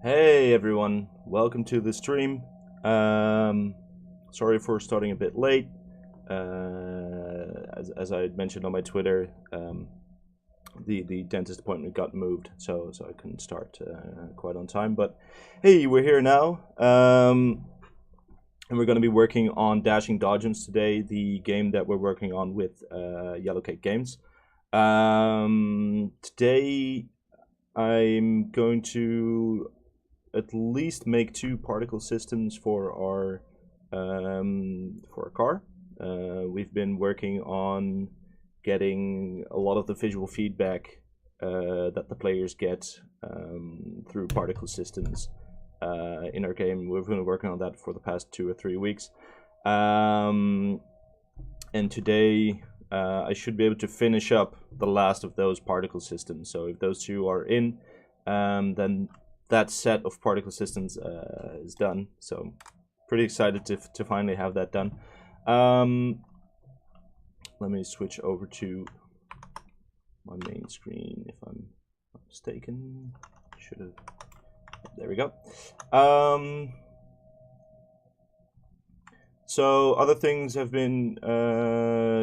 Hey everyone, welcome to the stream. Sorry for starting a bit late. As I mentioned on my Twitter, the dentist appointment got moved, so I couldn't start quite on time. But hey, we're here now, and we're going to be working on Dashing Dodgems today, the game that we're working on with Yellowcake Games. Today, I'm going to at least make 2 particle systems for our car. We've been working on getting a lot of the visual feedback that the players get through particle systems in our game. We've been working on that for the past 2 or 3 weeks, and today I should be able to finish up the last of those particle systems. So if those 2 are in, then that set of particle systems is done. So pretty excited to finally have that done. Let me switch over to my main screen if I'm not mistaken. Should have. There we go. So other things have been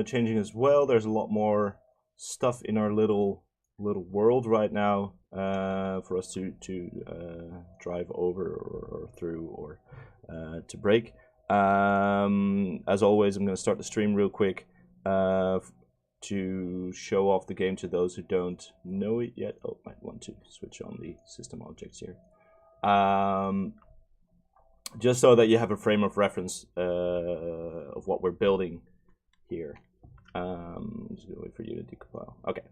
changing as well. There's a lot more stuff in our little world right now for us to drive over or through or to break. As always, I'm going to start the stream real quick to show off the game to those who don't know it yet. Oh, might want to switch on the system objects here. Just so that you have a frame of reference of what we're building here. I'm just going to wait for you to decompile. Okay.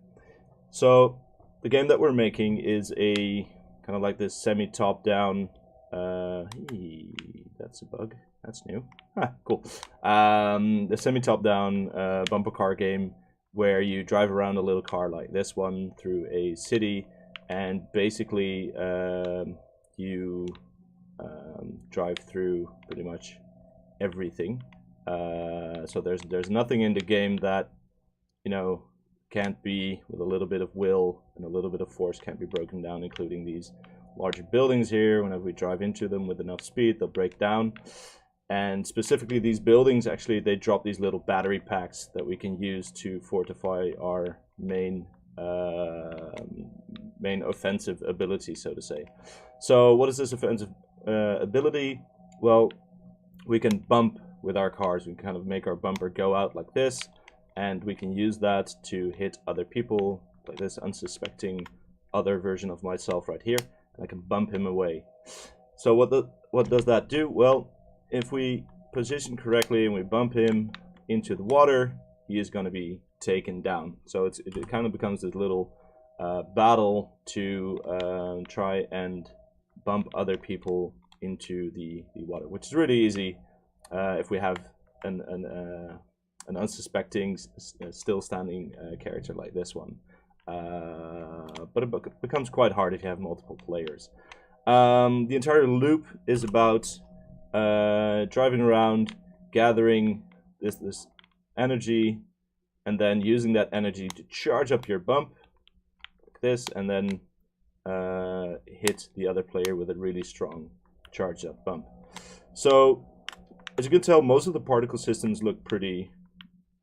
So the game that we're making is a kind of like this semi-top down. That's a bug. That's new. Cool. The semi-top down bumper car game where you drive around a little car like this one through a city, and basically you drive through pretty much everything. So there's nothing in the game that, you know, can't be, with a little bit of will and a little bit of force, can't be broken down, including these larger buildings here. Whenever we drive into them with enough speed, they'll break down. And specifically these buildings, actually, they drop these little battery packs that we can use to fortify our main offensive ability, so to say. So what is this offensive ability? Well, we can bump with our cars. We can kind of make our bumper go out like this, and we can use that to hit other people, like this unsuspecting other version of myself right here, and I can bump him away. So what does that do? Well, if we position correctly and we bump him into the water, he is going to be taken down. So it kind of becomes this little battle to try and bump other people into the water, which is really easy if we have an unsuspecting, still standing character like this one. But it becomes quite hard if you have multiple players. The entire loop is about driving around, gathering this energy, and then using that energy to charge up your bump, like this, and then hit the other player with a really strong charged up bump. So, as you can tell, most of the particle systems look pretty,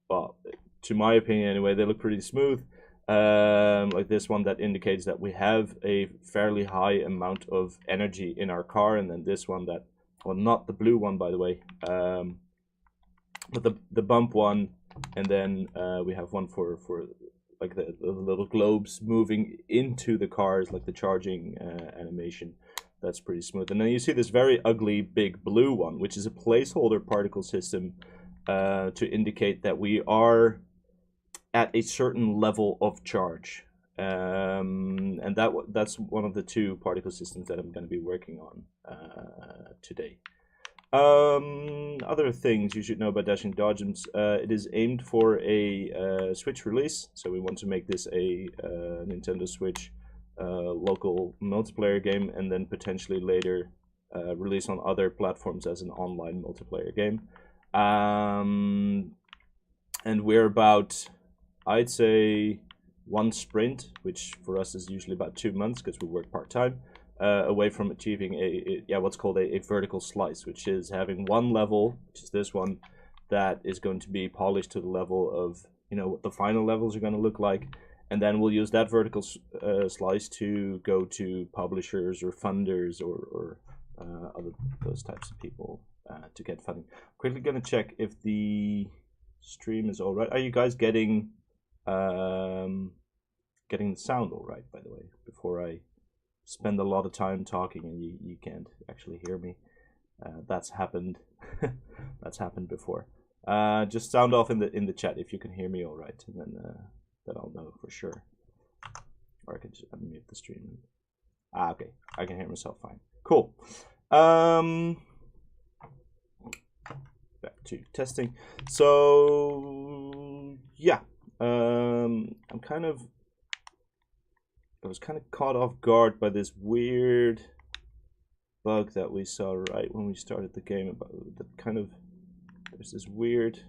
well, to my opinion anyway, they look pretty smooth. Like this one that indicates that we have a fairly high amount of energy in our car, and then this one that, well, not the blue one, by the way, but the bump one, and then we have one for like the little globes moving into the cars, like the charging animation. That's pretty smooth. And then you see this very ugly big blue one, which is a placeholder particle system to indicate that we are at a certain level of charge. And that's one of the 2 particle systems that I'm going to be working on today. Other things you should know about Dashing Dodgems: it is aimed for a Switch release, so we want to make this a Nintendo Switch local multiplayer game, and then potentially later release on other platforms as an online multiplayer game. And we're about, I'd say, 1 sprint, which for us is usually about 2 months because we work part-time, away from achieving what's called a vertical slice, which is having one level, which is this one, that is going to be polished to the level of what the final levels are going to look like, and then we'll use that vertical slice to go to publishers or funders or other those types of people to get funding. Quickly going to check if the stream is all right. Are you guys getting the sound all right, by the way, before I spend a lot of time talking and you can't actually hear me? That's happened. That's happened before. Just sound off in the chat if you can hear me all right, and then I'll know for sure. Or I can just unmute the stream. Okay, I can hear myself fine. Cool. Back to testing. So yeah, I was kind of caught off guard by this weird bug that we saw right when we started the game. About that kind of, there's this weird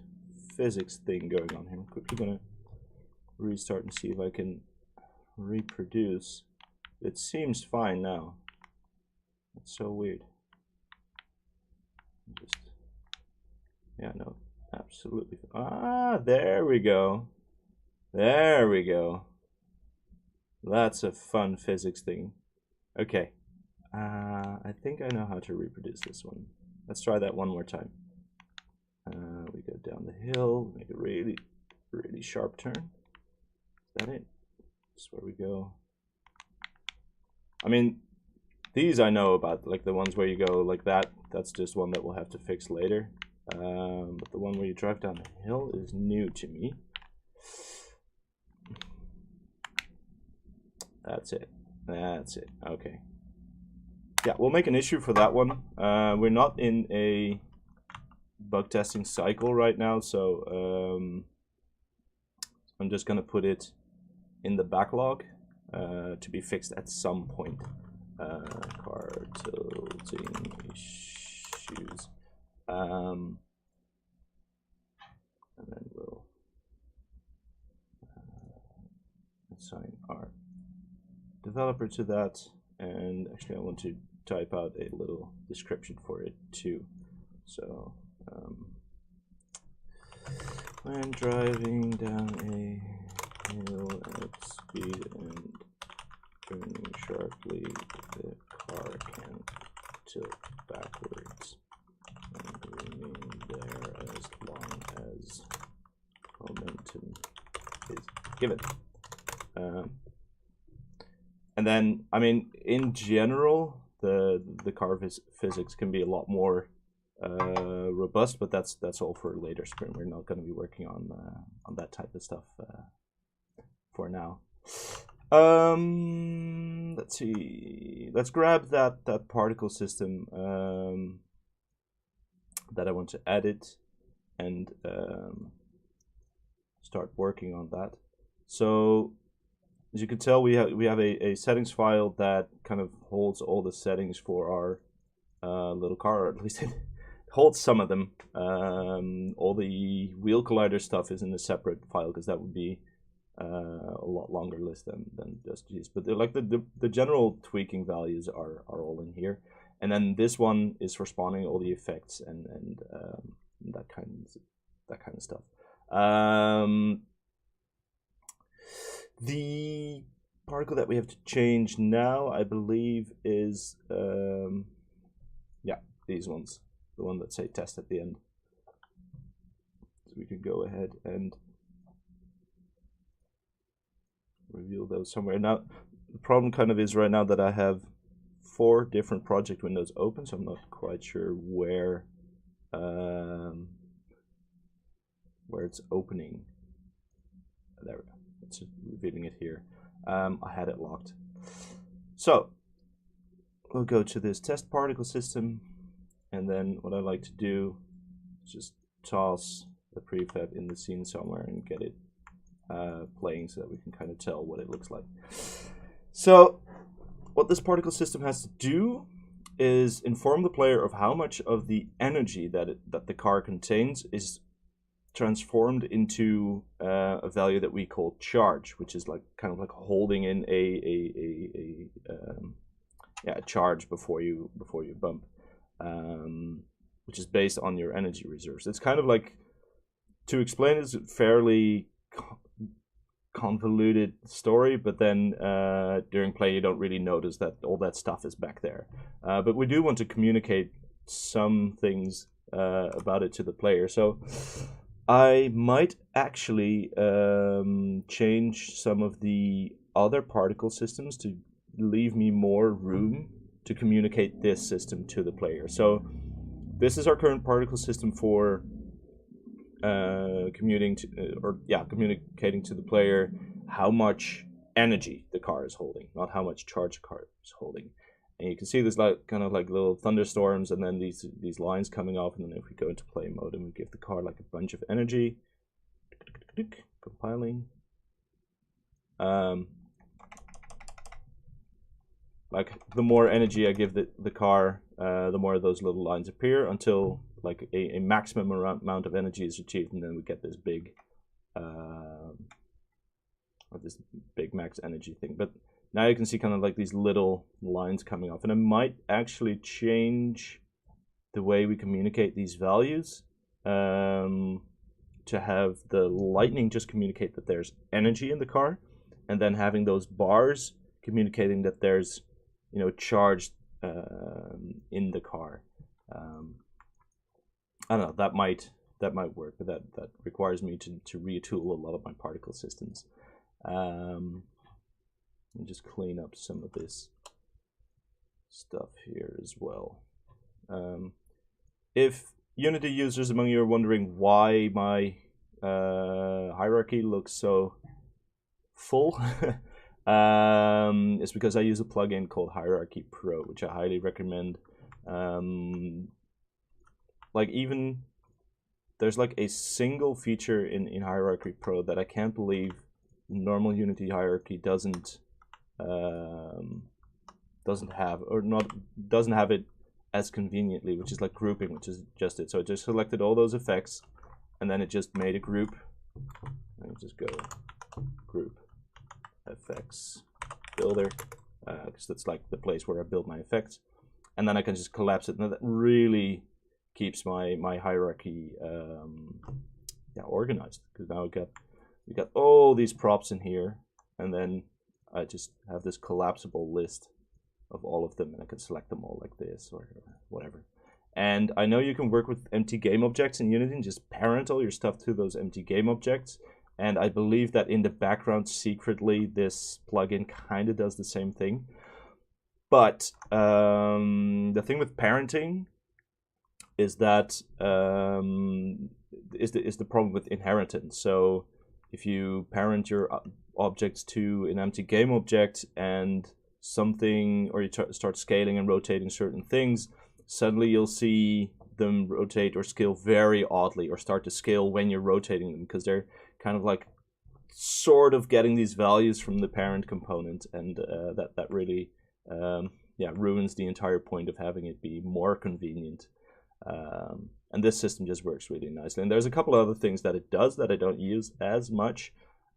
physics thing going on here. I'm quickly gonna restart and see if I can reproduce. It seems fine now. It's so weird. Yeah, no, absolutely. There we go. There we go. That's a fun physics thing. Okay. I think I know how to reproduce this one. Let's try that one more time. We go down the hill, make a really, really sharp turn. Is that it? That's where we go. I mean, these I know about, like the ones where you go like that. That's just one that we'll have to fix later. But the one where you drive down the hill is new to me. That's it. That's it. Okay. Yeah, we'll make an issue for that one. We're not in a bug testing cycle right now, so I'm just gonna put it in the backlog to be fixed at some point. Car tilting issues. And then we'll assign our developer to that, and actually I want to type out a little description for it too. So when driving down a hill at speed and turning sharply, the car can tilt backwards and remain there as long as momentum is given. And then, I mean, in general, the car physics can be a lot more robust, but that's all for later sprint. We're not going to be working on that type of stuff for now. Let's see. Let's grab that particle system that I want to edit and start working on that. So as you can tell, we have a settings file that kind of holds all the settings for our little car, or at least it holds some of them. All the wheel collider stuff is in a separate file because that would be a lot longer list than just these. But like the general tweaking values are all in here, and then this one is for spawning all the effects and that kind of stuff. The particle that we have to change now, I believe, is yeah, these ones, the one that say test at the end. So we can go ahead and reveal those somewhere. Now the problem kind of is right now that I have 4 different project windows open, so I'm not quite sure where it's opening. There we go. It's revealing it here. I had it locked. So we'll go to this test particle system, and then what I like to do is just toss the prefab in the scene somewhere and get it playing so that we can kind of tell what it looks like. So what this particle system has to do is inform the player of how much of the energy that the car contains is transformed into a value that we call charge, which is like kind of like holding in charge before you bump, which is based on your energy reserves. It's kind of like, to explain, it's a fairly convoluted story, but then during play you don't really notice that all that stuff is back there. But we do want to communicate some things about it to the player. So I might actually change some of the other particle systems to leave me more room to communicate this system to the player. So this is our current particle system for communicating to the player how much energy the car is holding, not how much charge the car is holding. And you can see there's like kind of like little thunderstorms, and then these lines coming off. And then if we go into play mode and we give the car like a bunch of energy, compiling. Like the more energy I give the car, the more of those little lines appear until like a maximum amount of energy is achieved, and then we get this big max energy thing. But now you can see kind of like these little lines coming off, and I might actually change the way we communicate these values to have the lightning just communicate that there's energy in the car, and then having those bars communicating that there's charge in the car. I don't know, that might work, but that requires me to retool a lot of my particle systems. And just clean up some of this stuff here as well. If Unity users among you are wondering why my hierarchy looks so full, it's because I use a plugin called Hierarchy Pro, which I highly recommend. Like, even there's like a single feature in Hierarchy Pro that I can't believe normal Unity hierarchy doesn't have it as conveniently, which is like grouping, which is just it. So I just selected all those effects, and then it just made a group. Let me just go group effects builder, because that's like the place where I build my effects, and then I can just collapse it. Now that really keeps my hierarchy organized, because now we got all these props in here, and then I just have this collapsible list of all of them, and I can select them all like this or whatever. And I know you can work with empty game objects in Unity and just parent all your stuff to those empty game objects. And I believe that in the background, secretly, this plugin kind of does the same thing. But the thing with parenting is that is the problem with inheritance. So if you parent your objects to an empty game object and something, or you start scaling and rotating certain things, suddenly you'll see them rotate or scale very oddly, or start to scale when you're rotating them, because they're kind of like sort of getting these values from the parent component, and that really ruins the entire point of having it be more convenient. And this system just works really nicely. And there's a couple of other things that it does that I don't use as much.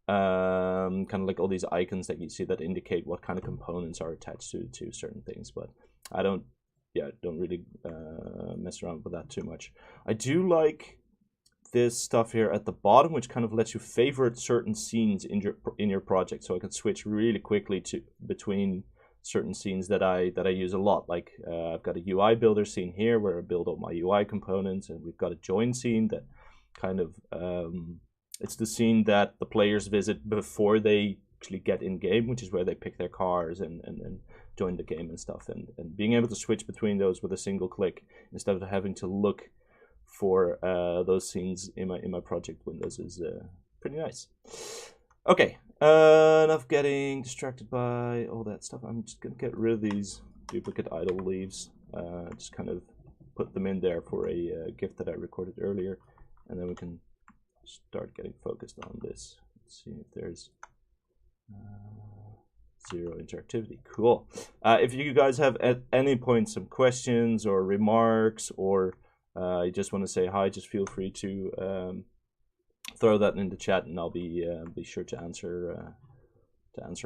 Kind of like all these icons that you see that indicate what kind of components are attached to certain things. But I don't really mess around with that too much. I do like this stuff here at the bottom, which kind of lets you favorite certain scenes in your project. So I can switch really quickly between certain scenes that I use a lot. Like I've got a UI builder scene here where I build all my UI components, and we've got a join scene that kind of it's the scene that the players visit before they actually get in game, which is where they pick their cars and join the game and stuff. And being able to switch between those with a single click instead of having to look for those scenes in my project windows is pretty nice. Okay, enough getting distracted by all that stuff. I'm just gonna get rid of these duplicate idle leaves. Just kind of put them in there for a GIF that I recorded earlier, and then we can start getting focused on this. Let's see if there's zero interactivity. Cool. If you guys have at any point some questions or remarks, or you just want to say hi, just feel free to throw that in the chat, and I'll be sure to answer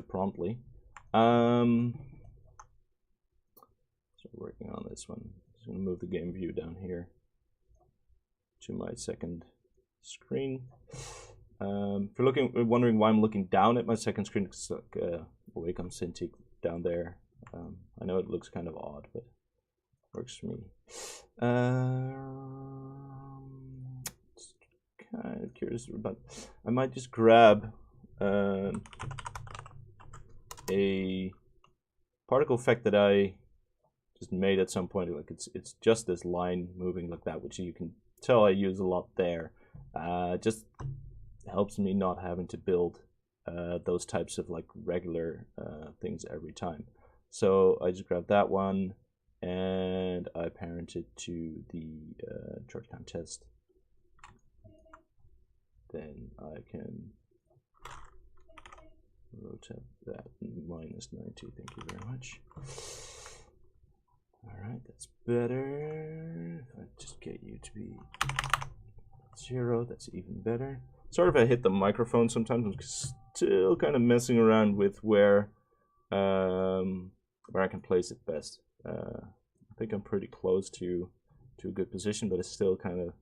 promptly. Start working on this one. Just gonna move the game view down here to my second screen. If you're wondering why I'm looking down at my second screen, because away comes Cintiq down there. I know it looks kind of odd, but works for me. Kind of curious about. I might just grab a particle effect that I just made at some point. Like it's just this line moving like that, which you can tell I use a lot there. Just helps me not having to build those types of like regular things every time. So I just grabbed that one and I parent it to the charge count test. Then I can rotate that -90. Thank you very much. All right, that's better. If I just get you to be 0, that's even better. Sorry if I hit the microphone sometimes. I'm still kind of messing around with where I can place it best. I think I'm pretty close to a good position, but it's still kind of,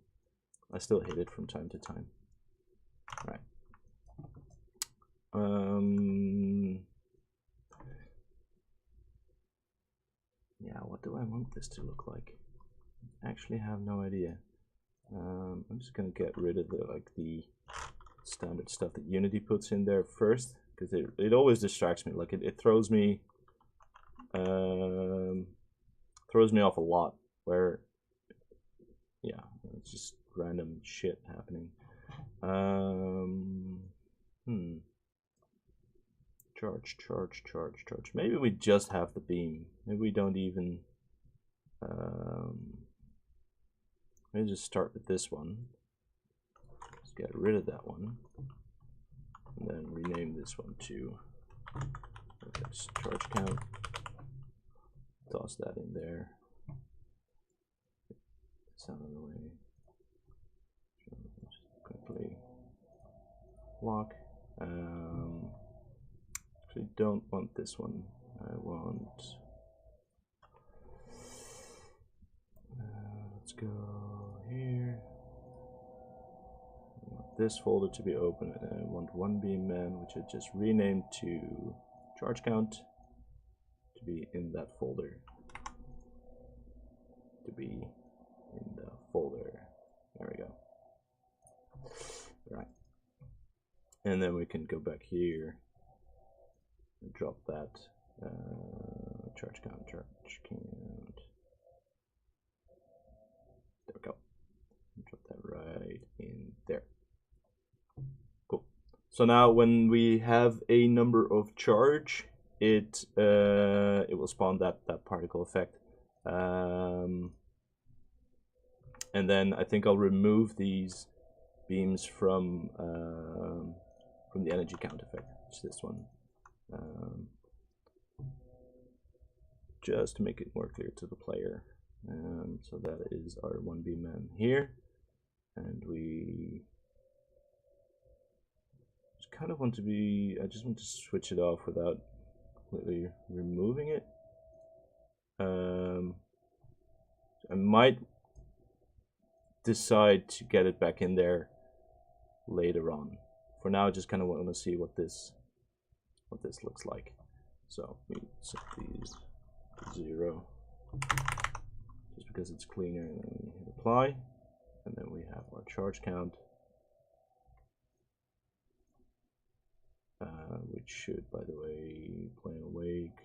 I still hit it from time to time. All right. Yeah, what do I want this to look like? I actually have no idea. I'm just gonna get rid of the standard stuff that Unity puts in there first, because it always distracts me. Like it throws me off a lot. Where, yeah, it's just random shit happening. Charge. Maybe we just have the beam. Maybe we don't even. Maybe just start with this one. Just get rid of that one, and then rename this one to charge count. Toss that in there. It's out of the way. Just quickly block. Actually, don't want this one. I want. Let's go here. I want this folder to be open, and I want one beam man, which I just renamed to charge count, to be in that folder. There we go. Right. And then we can go back here and drop that charge count. There we go. Drop that right in there. Cool. So now when we have a number of charge, it will spawn that particle effect. And then I think I'll remove these beams from the energy count effect. It's this one. Just to make it more clear to the player. So that is our one beam man here, and we just kind of want to be. I just want to switch it off without completely removing it. I might decide to get it back in there later on. For now, I just kind of want to see what this looks like. So we set these to 0, just because it's cleaner, and then we hit apply, and then we have our charge count, which should, by the way, playing awake,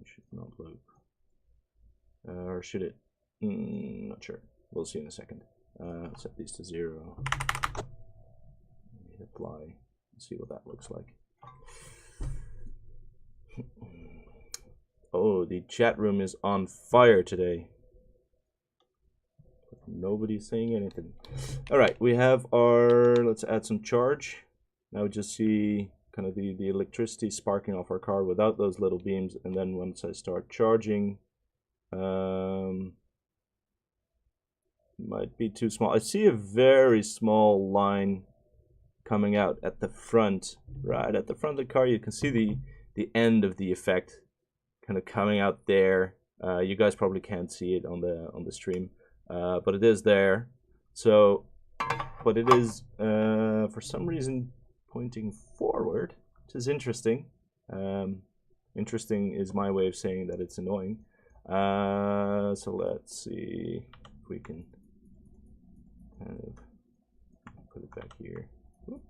should not loop, or should it? Not sure. We'll see in a second. Set these to 0. Hit apply. See what that looks like. Oh, the chat room is on fire today. Nobody's saying anything. All right, we have our. Let's add some charge. Now we just see kind of the electricity sparking off our car without those little beams, and then once I start charging, might be too small. I see a very small line coming out at the front, right at the front of the car. You can see the end of the effect kind of coming out there. You guys probably can't see it on the stream, but it is there. So, but it is for some reason pointing forward, which is interesting. Interesting is my way of saying that it's annoying. So let's see if we can kind of put it back here. Oop.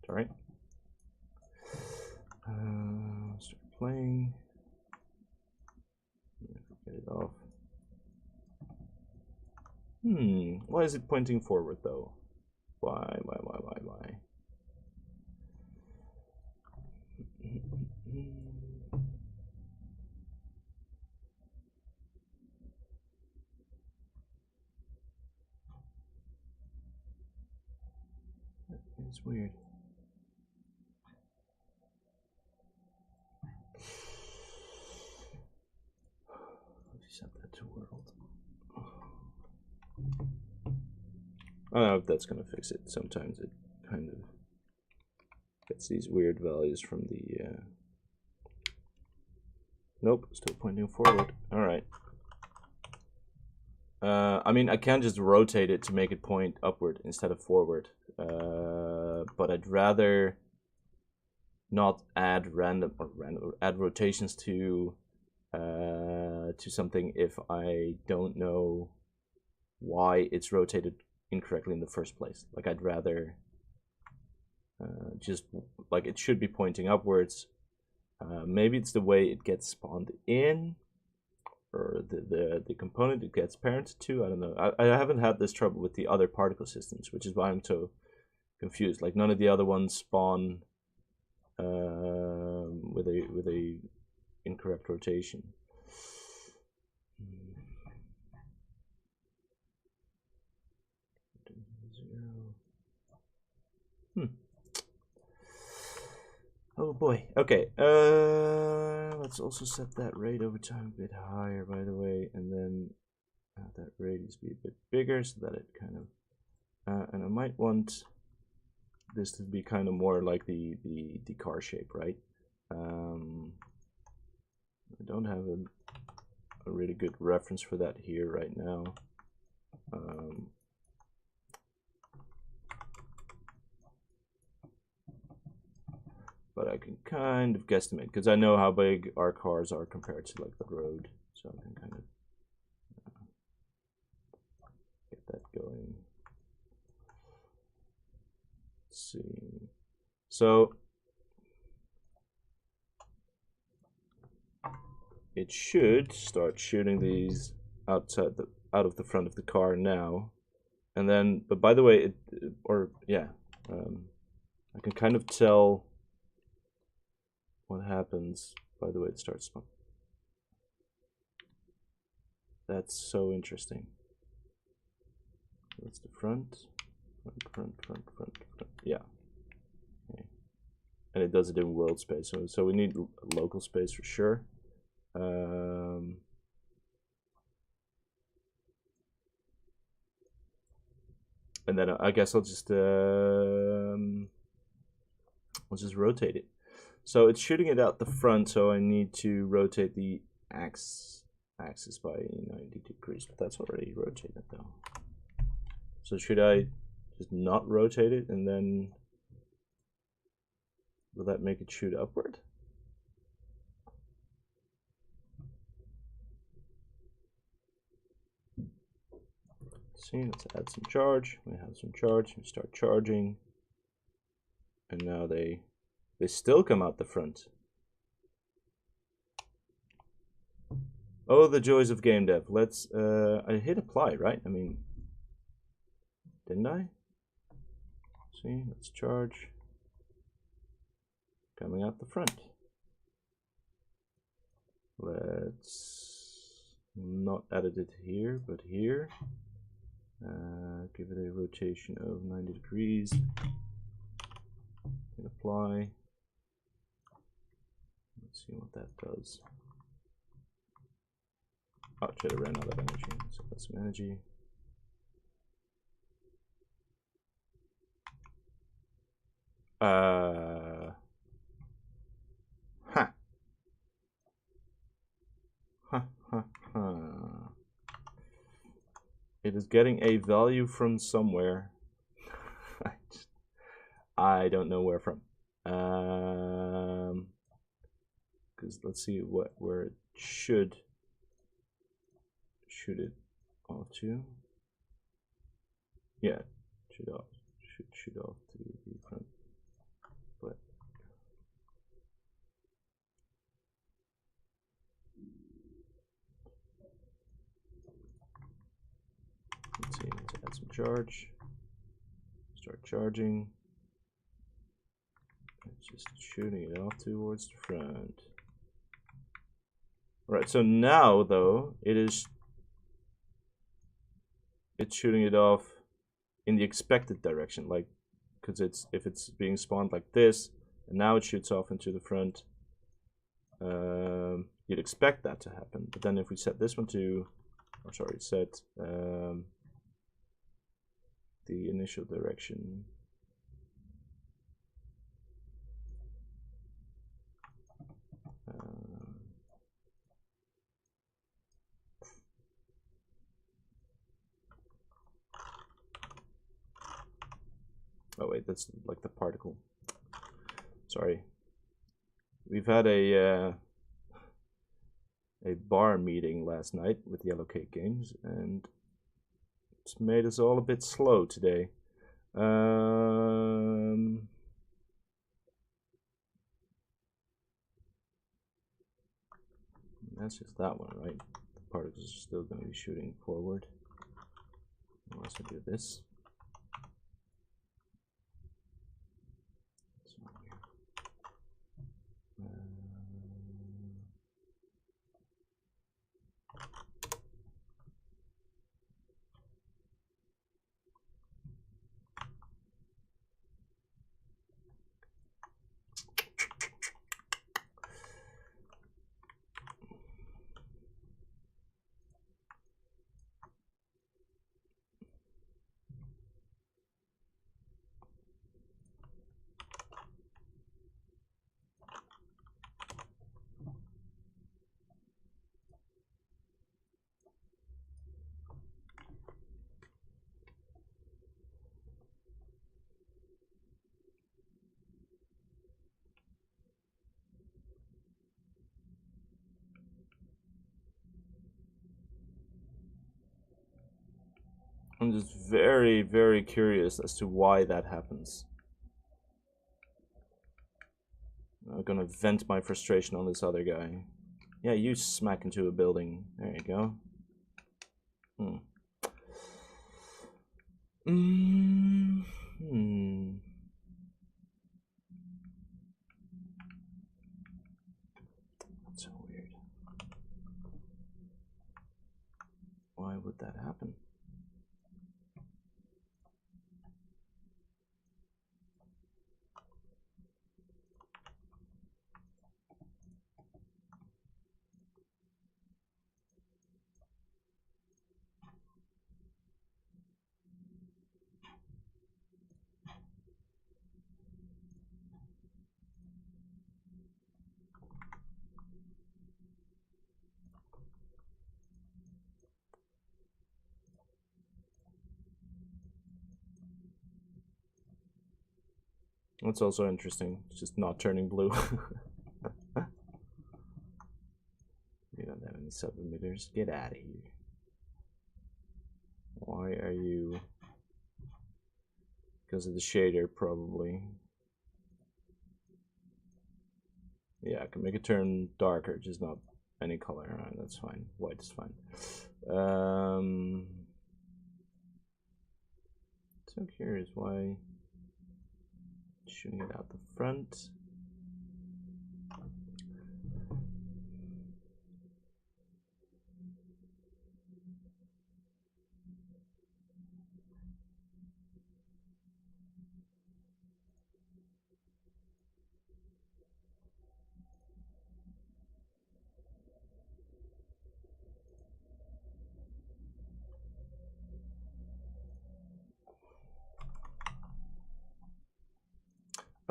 All right. Start playing. Get it off. Why is it pointing forward though? Why? It's weird. Set that to world. I don't know if that's gonna fix it. Sometimes it kind of gets these weird values from the. Nope, still pointing forward. All right. I mean, I can just rotate it to make it point upward instead of forward. But I'd rather not add add rotations to something if I don't know why it's rotated incorrectly in the first place. Like I'd rather just like it should be pointing upwards. Maybe it's the way it gets spawned in, or the component it gets parented to. I don't know. I haven't had this trouble with the other particle systems, which is why I'm so confused. Like none of the other ones spawn with a incorrect rotation. Oh boy. Okay. Let's also set that rate over time a bit higher, by the way, and then have that radius be a bit bigger so that it kind of. And I might want this to be kind of more like the car shape, right? I don't have a really good reference for that here right now. But I can kind of guesstimate because I know how big our cars are compared to like the road, so I can kind of get that going. Let's see. So it should start shooting these out of the front of the car now, and then. But by the way, I can kind of tell what happens by the way it starts. That's so interesting. That's the front. Yeah. Okay. And it does it in world space. So we need local space for sure. And then I guess I'll just rotate it. So it's shooting it out the front, so I need to rotate the axis by 90 degrees, but that's already rotated though. So should I just not rotate it, and then will that make it shoot upward? See, let's add some charge. We have some charge. We start charging, and now they still come out the front. Oh, the joys of game dev. Let's. I hit apply, right? I mean, didn't I? See, let's charge. Coming out the front. Let's not edit it here, but here. Give it a rotation of 90 degrees. Hit apply. Let's see what that does. Oh, shit, I ran out of energy. So that's some energy. Huh. it is getting a value from somewhere. I don't know where from. Because let's see where it should shoot it off to. Yeah, shoot off to the front. But let's see, let's add some charge. Start charging. It's just shooting it off towards the front. Alright, so now though it's shooting it off in the expected direction, like, because if it's being spawned like this, and now it shoots off into the front, you'd expect that to happen. But then if we set this one to, or sorry, set the initial direction. Oh wait, that's like the particle. Sorry. We've had a bar meeting last night with Yellowcake Games, and it's made us all a bit slow today. That's just that one, right? The particles are still going to be shooting forward. I'll also do this. I'm just very, very curious as to why that happens. I'm gonna vent my frustration on this other guy. Yeah, you smack into a building. There you go. That's so weird. Why would that happen? That's also interesting. It's just not turning blue. You don't have any sub-emitters. Get out of here. Why are you? Because of the shader, probably. Yeah, I can make it turn darker, just not any color. Alright, that's fine. White is fine. So curious why shooting it out the front.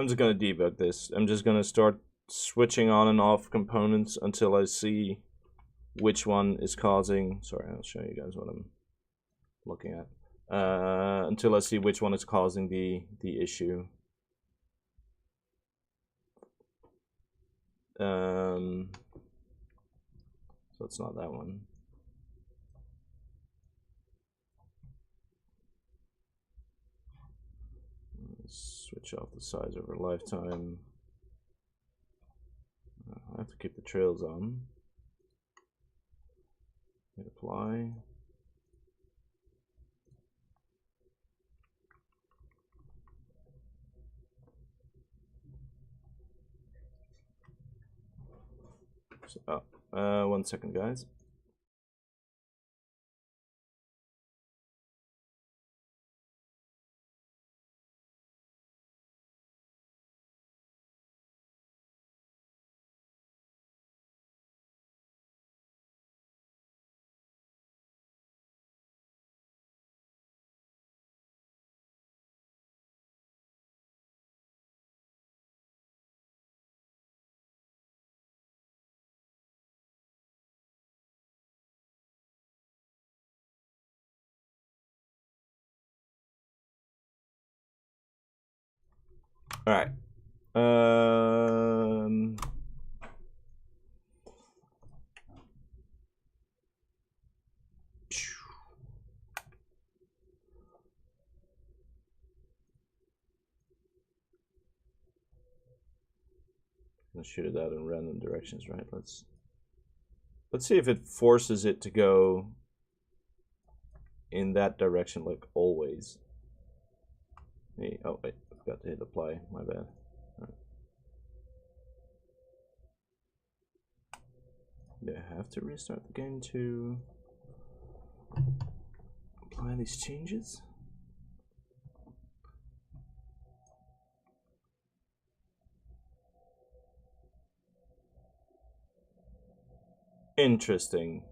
I'm just gonna debug this. I'm just gonna start switching on and off components until I see which one is causing. Sorry, I'll show you guys looking at. Until I see which one is causing the issue. So it's not that one. Switch off the size over lifetime. I have to keep the trails on. Hit apply. So, 1 second, guys. All right. Let's shoot it out in random directions, right? Let's see if it forces it to go in that direction, like always. Hey, oh wait, I forgot to hit apply. My bad. Right. Do I have to restart the game to apply these changes? Interesting.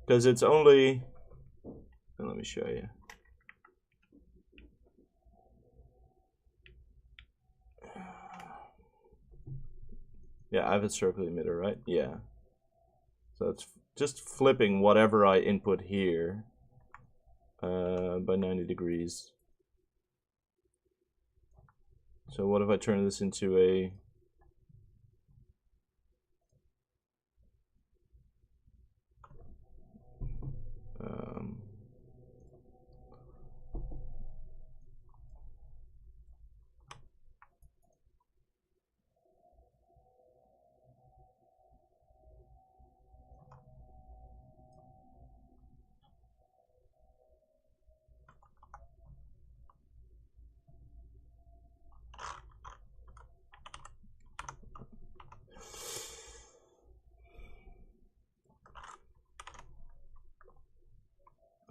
Because it's only... Let me show you. Yeah, I have a circle emitter, right? Yeah. So it's just flipping whatever I input here by 90 degrees. So what if I turn this into a...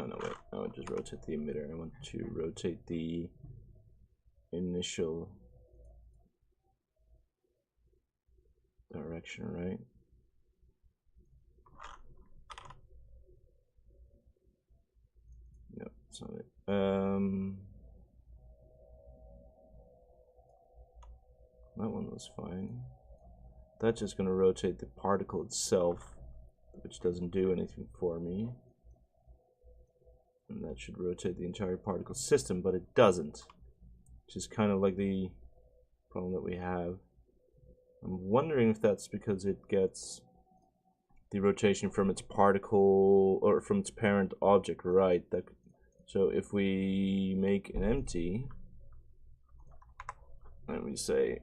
Oh no, wait, I would just rotate the emitter. I want to rotate the initial direction, right? No, that's not it. That one was fine. That's just going to rotate the particle itself, which doesn't do anything for me. And that should rotate the entire particle system, but it doesn't. Which is kind of like the problem that we have. I'm wondering if that's because it gets the rotation from its particle, or from its parent object, right? So if we make an empty, and we say,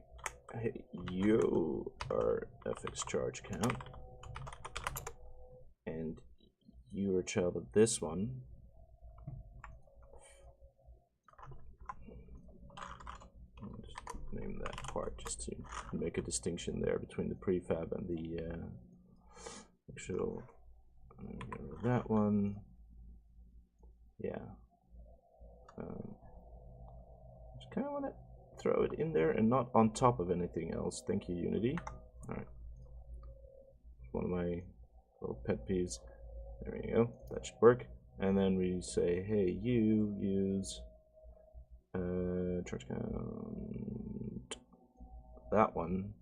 hey, you are fx charge count, and you are a child of this one, name that part just to make a distinction there between the prefab and the actual. Get rid of that one. Yeah. Just kind of want to throw it in there and not on top of anything else. Thank you, Unity. All right. One of my little pet peeves. There we go. That should work. And then we say, hey, you use charge count. That one.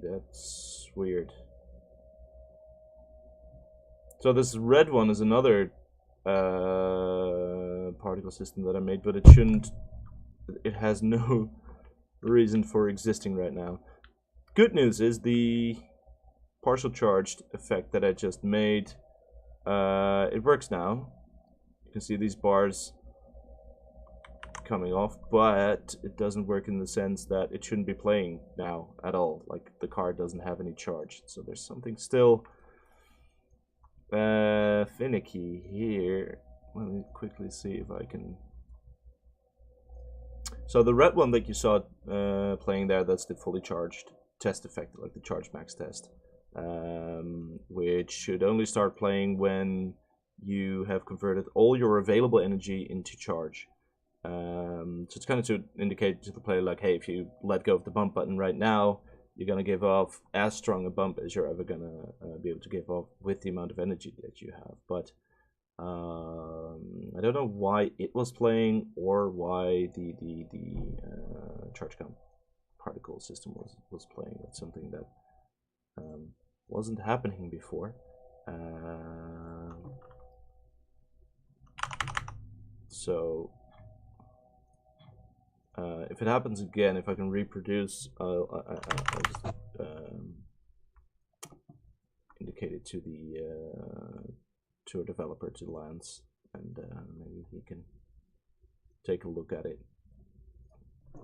That's weird. So this red one is another particle system that I made, but it shouldn't. It has no reason for existing right now. Good news is the partial charged effect that I just made. It works now. You can see these bars coming off, but it doesn't work in the sense that it shouldn't be playing now at all. Like the card doesn't have any charge, so there's something still finicky here. Let me quickly see if I can. So the red one that you saw playing there, that's the fully charged test effect, like the charge max test, which should only start playing when you have converted all your available energy into charge. So it's kind of to indicate to the player, like, hey, if you let go of the bump button right now, you're going to give off as strong a bump as you're ever going to be able to give off with the amount of energy that you have. But I don't know why it was playing or why the charge count particle system was playing. That's something that wasn't happening before. So if it happens again, if I can reproduce, I'll just indicate it to the to a developer, to Lance, and maybe he can take a look at it.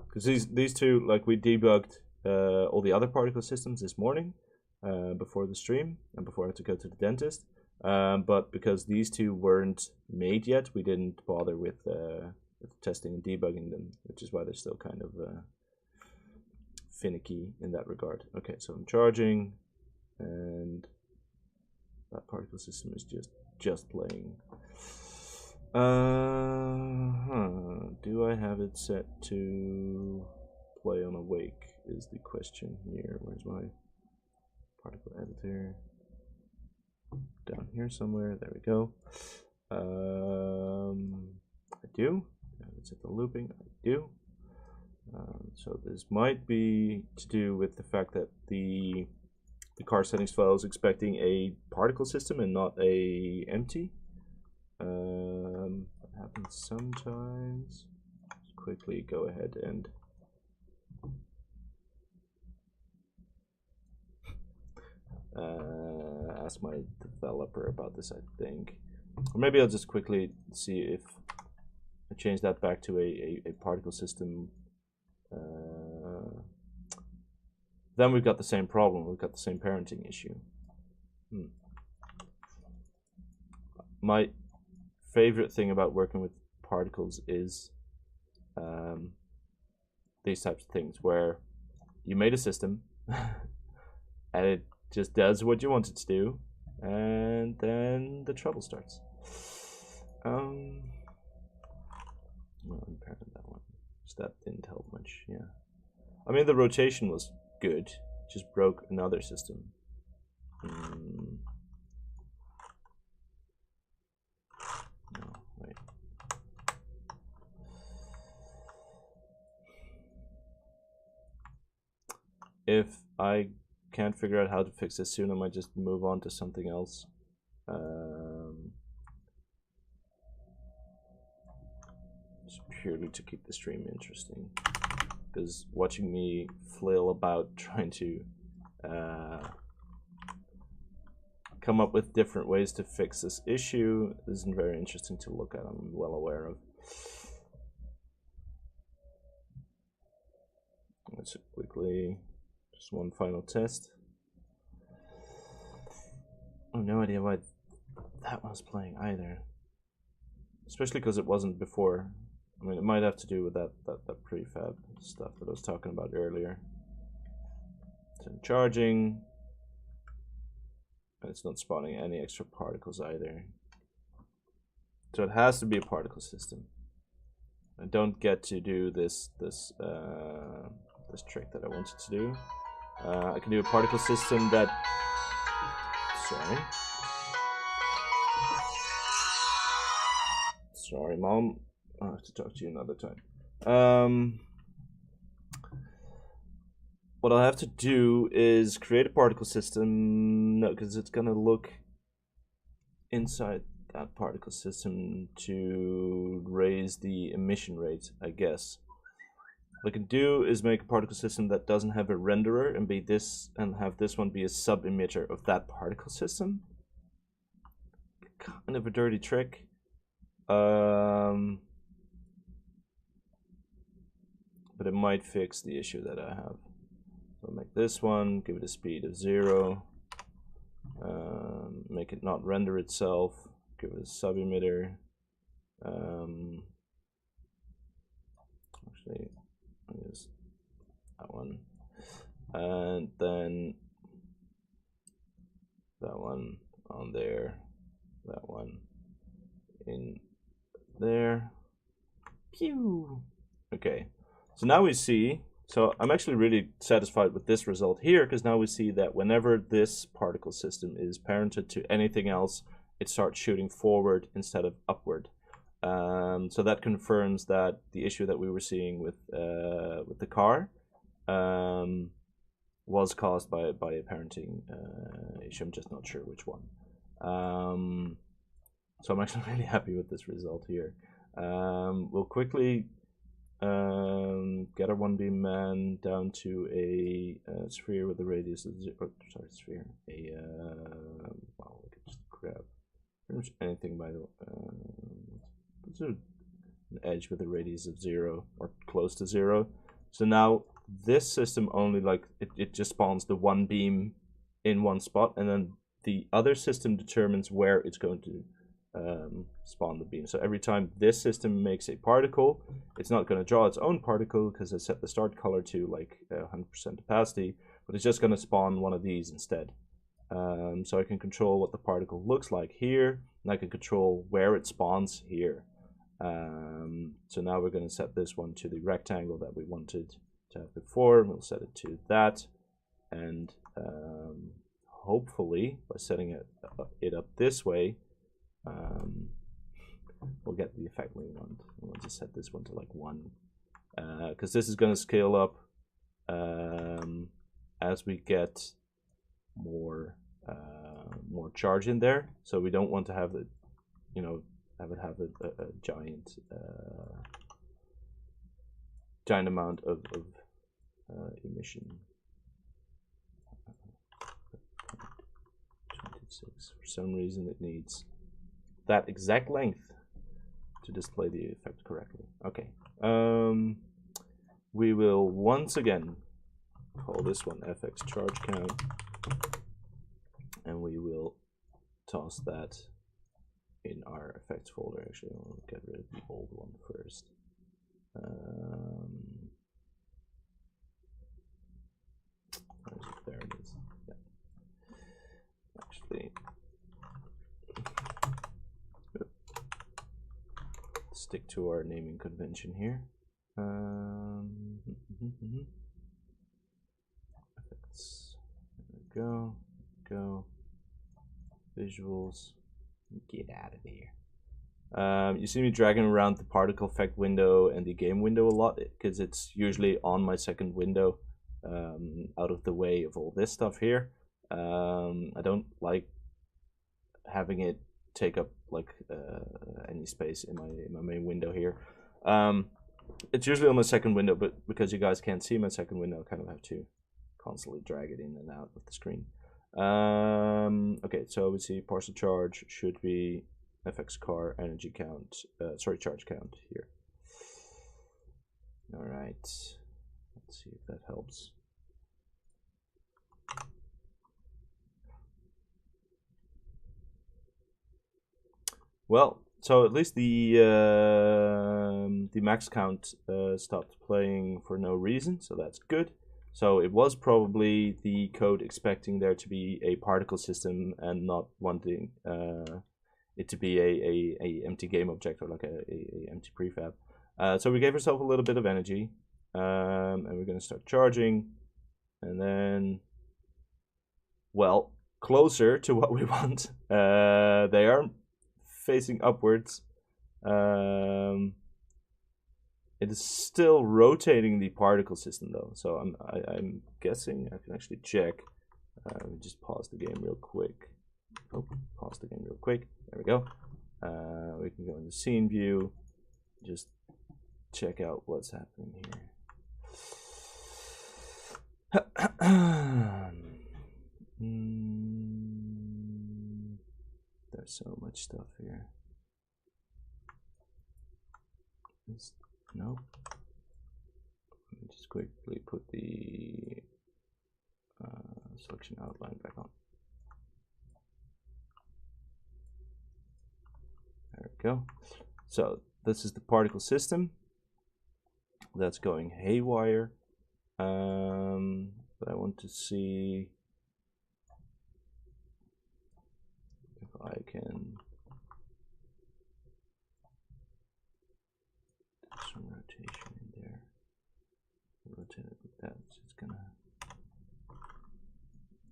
Because these two, like, we debugged all the other particle systems this morning before the stream and before I had to go to the dentist. But because these two weren't made yet, we didn't bother with testing and debugging them, which is why they're still kind of finicky in that regard. Okay, so I'm charging, and that particle system is just playing. Do I have it set to play on awake is the question here. Where's my particle editor? Down here somewhere. There we go. I do. It's at the looping. I do. So this might be to do with the fact that the car settings file is expecting a particle system and not a empty. That happens sometimes. Just quickly go ahead and ask my developer about this, I think. Or maybe I'll just quickly see if I change that back to a particle system. Then we've got the same problem. We've got the same parenting issue. My favorite thing about working with particles is these types of things where you made a system and it just does what you want it to do, and then the trouble starts. Well, unparent that one. So that didn't help much, yeah. I mean, the rotation was good, just broke another system. No, wait. If I can't figure out how to fix this soon, I might just move on to something else. Just purely to keep the stream interesting, because watching me flail about trying to come up with different ways to fix this issue isn't very interesting to look at, I'm well aware of. Let's quickly, just one final test. I have no idea why that one was playing either, especially because it wasn't before. I mean, it might have to do with that prefab stuff that I was talking about earlier. So I'm charging, and it's not spawning any extra particles either. So it has to be a particle system. I don't get to do this trick that I wanted to do. I can do a particle system that. Sorry, Mom. I'll have to talk to you another time. what I'll have to do is create a particle system. No, because it's gonna look inside that particle system to raise the emission rate, I guess. What I can do is make a particle system that doesn't have a renderer and be this, and have this one be a sub-emitter of that particle system. Kind of a dirty trick. But it might fix the issue that I have. So I'll make this one, give it a speed of 0, make it not render itself, give it a sub-emitter. Actually, I'll use that one, and then that one on there, that one in there. Pew! Okay, so now we see, so I'm actually really satisfied with this result here, because now we see that whenever this particle system is parented to anything else, it starts shooting forward instead of upward. So that confirms that the issue that we were seeing with the car was caused by a parenting issue. I'm just not sure which one. So I'm actually really happy with this result here. We'll quickly get our one beam man down to a sphere with a radius of sphere. Well, we could just grab pretty much anything by the an edge with a radius of 0 or close to 0. So now this system only, like, it just spawns the one beam in one spot, and then the other system determines where it's going to spawn the beam. So every time this system makes a particle, it's not going to draw its own particle because I set the start color to like 100% opacity, but it's just going to spawn one of these instead. So I can control what the particle looks like here, and I can control where it spawns here. So now we're going to set this one to the rectangle that we wanted to have before. We'll set it to that, and hopefully by setting it up this way, we'll get the effect we want. We'll just set this one to like 1, because this is going to scale up as we get more charge in there. So we don't want to have it, you know, have a giant amount of emission. 26. For some reason, it needs that exact length to display the effect correctly. Okay. We will once again call this one fx charge count, and we will toss that in our effects folder. Actually, I'll get rid of the old one first. There it is. Yeah. Actually, stick to our naming convention here. Effects. There we go. Visuals. Get out of here. You see me dragging around the particle effect window and the game window a lot because it's usually on my second window, out of the way of all this stuff here. I don't like having it take up like any space in my main window here. It's usually on my second window, but because you guys can't see my second window, I kind of have to constantly drag it in and out of the screen. Okay, so we see partial charge should be fx car energy count, charge count here. All right, let's see if that helps. Well, so at least the max count stopped playing for no reason, so that's good. So it was probably the code expecting there to be a particle system and not wanting it to be a empty game object or like a empty prefab. So we gave ourselves a little bit of energy, and we're going to start charging, and then, well, closer to what we want. They are facing upwards. In it is still rotating the particle system though. So I'm guessing I can actually check. Just pause the game real quick. Oh, pause the game real quick. There we go. We can go into scene view. Just check out what's happening here. There's so much stuff here. Nope. Let me just quickly put the selection outline back on. There we go. So this is the particle system that's going haywire. But I want to see if I can do some rotation in there. Rotate it like that. So it's gonna.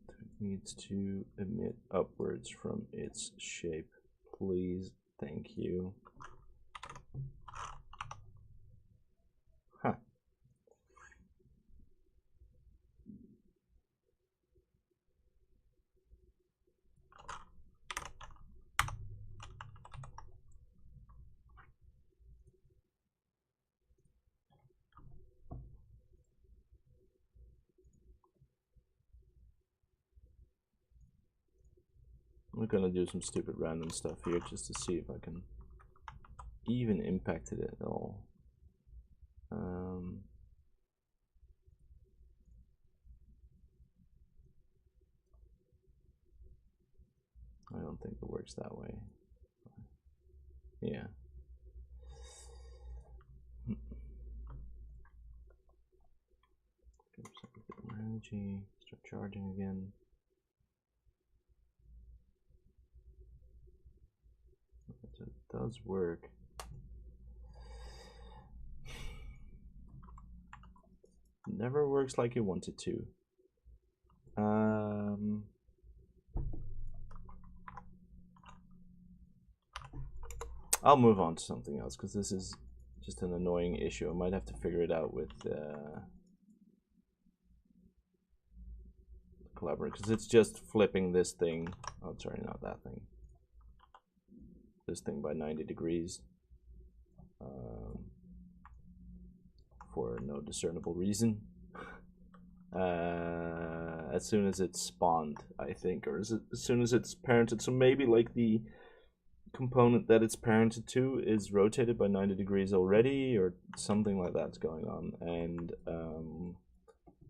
It needs to emit upwards from its shape, please. Thank you. Huh. I'm gonna do some stupid random stuff here just to see if I can even impact it at all. I don't think it works that way. Yeah. Give some more energy. Start charging again. So it does work. Never works like you want it to. I'll move on to something else because this is just an annoying issue. I might have to figure it out with collaborate because it's just flipping this thing. Oh, sorry, not that thing. This thing by 90 degrees for no discernible reason. As soon as it's spawned, I think, or as soon as it's parented. So maybe like the component that it's parented to is rotated by 90 degrees already, or something like that's going on. And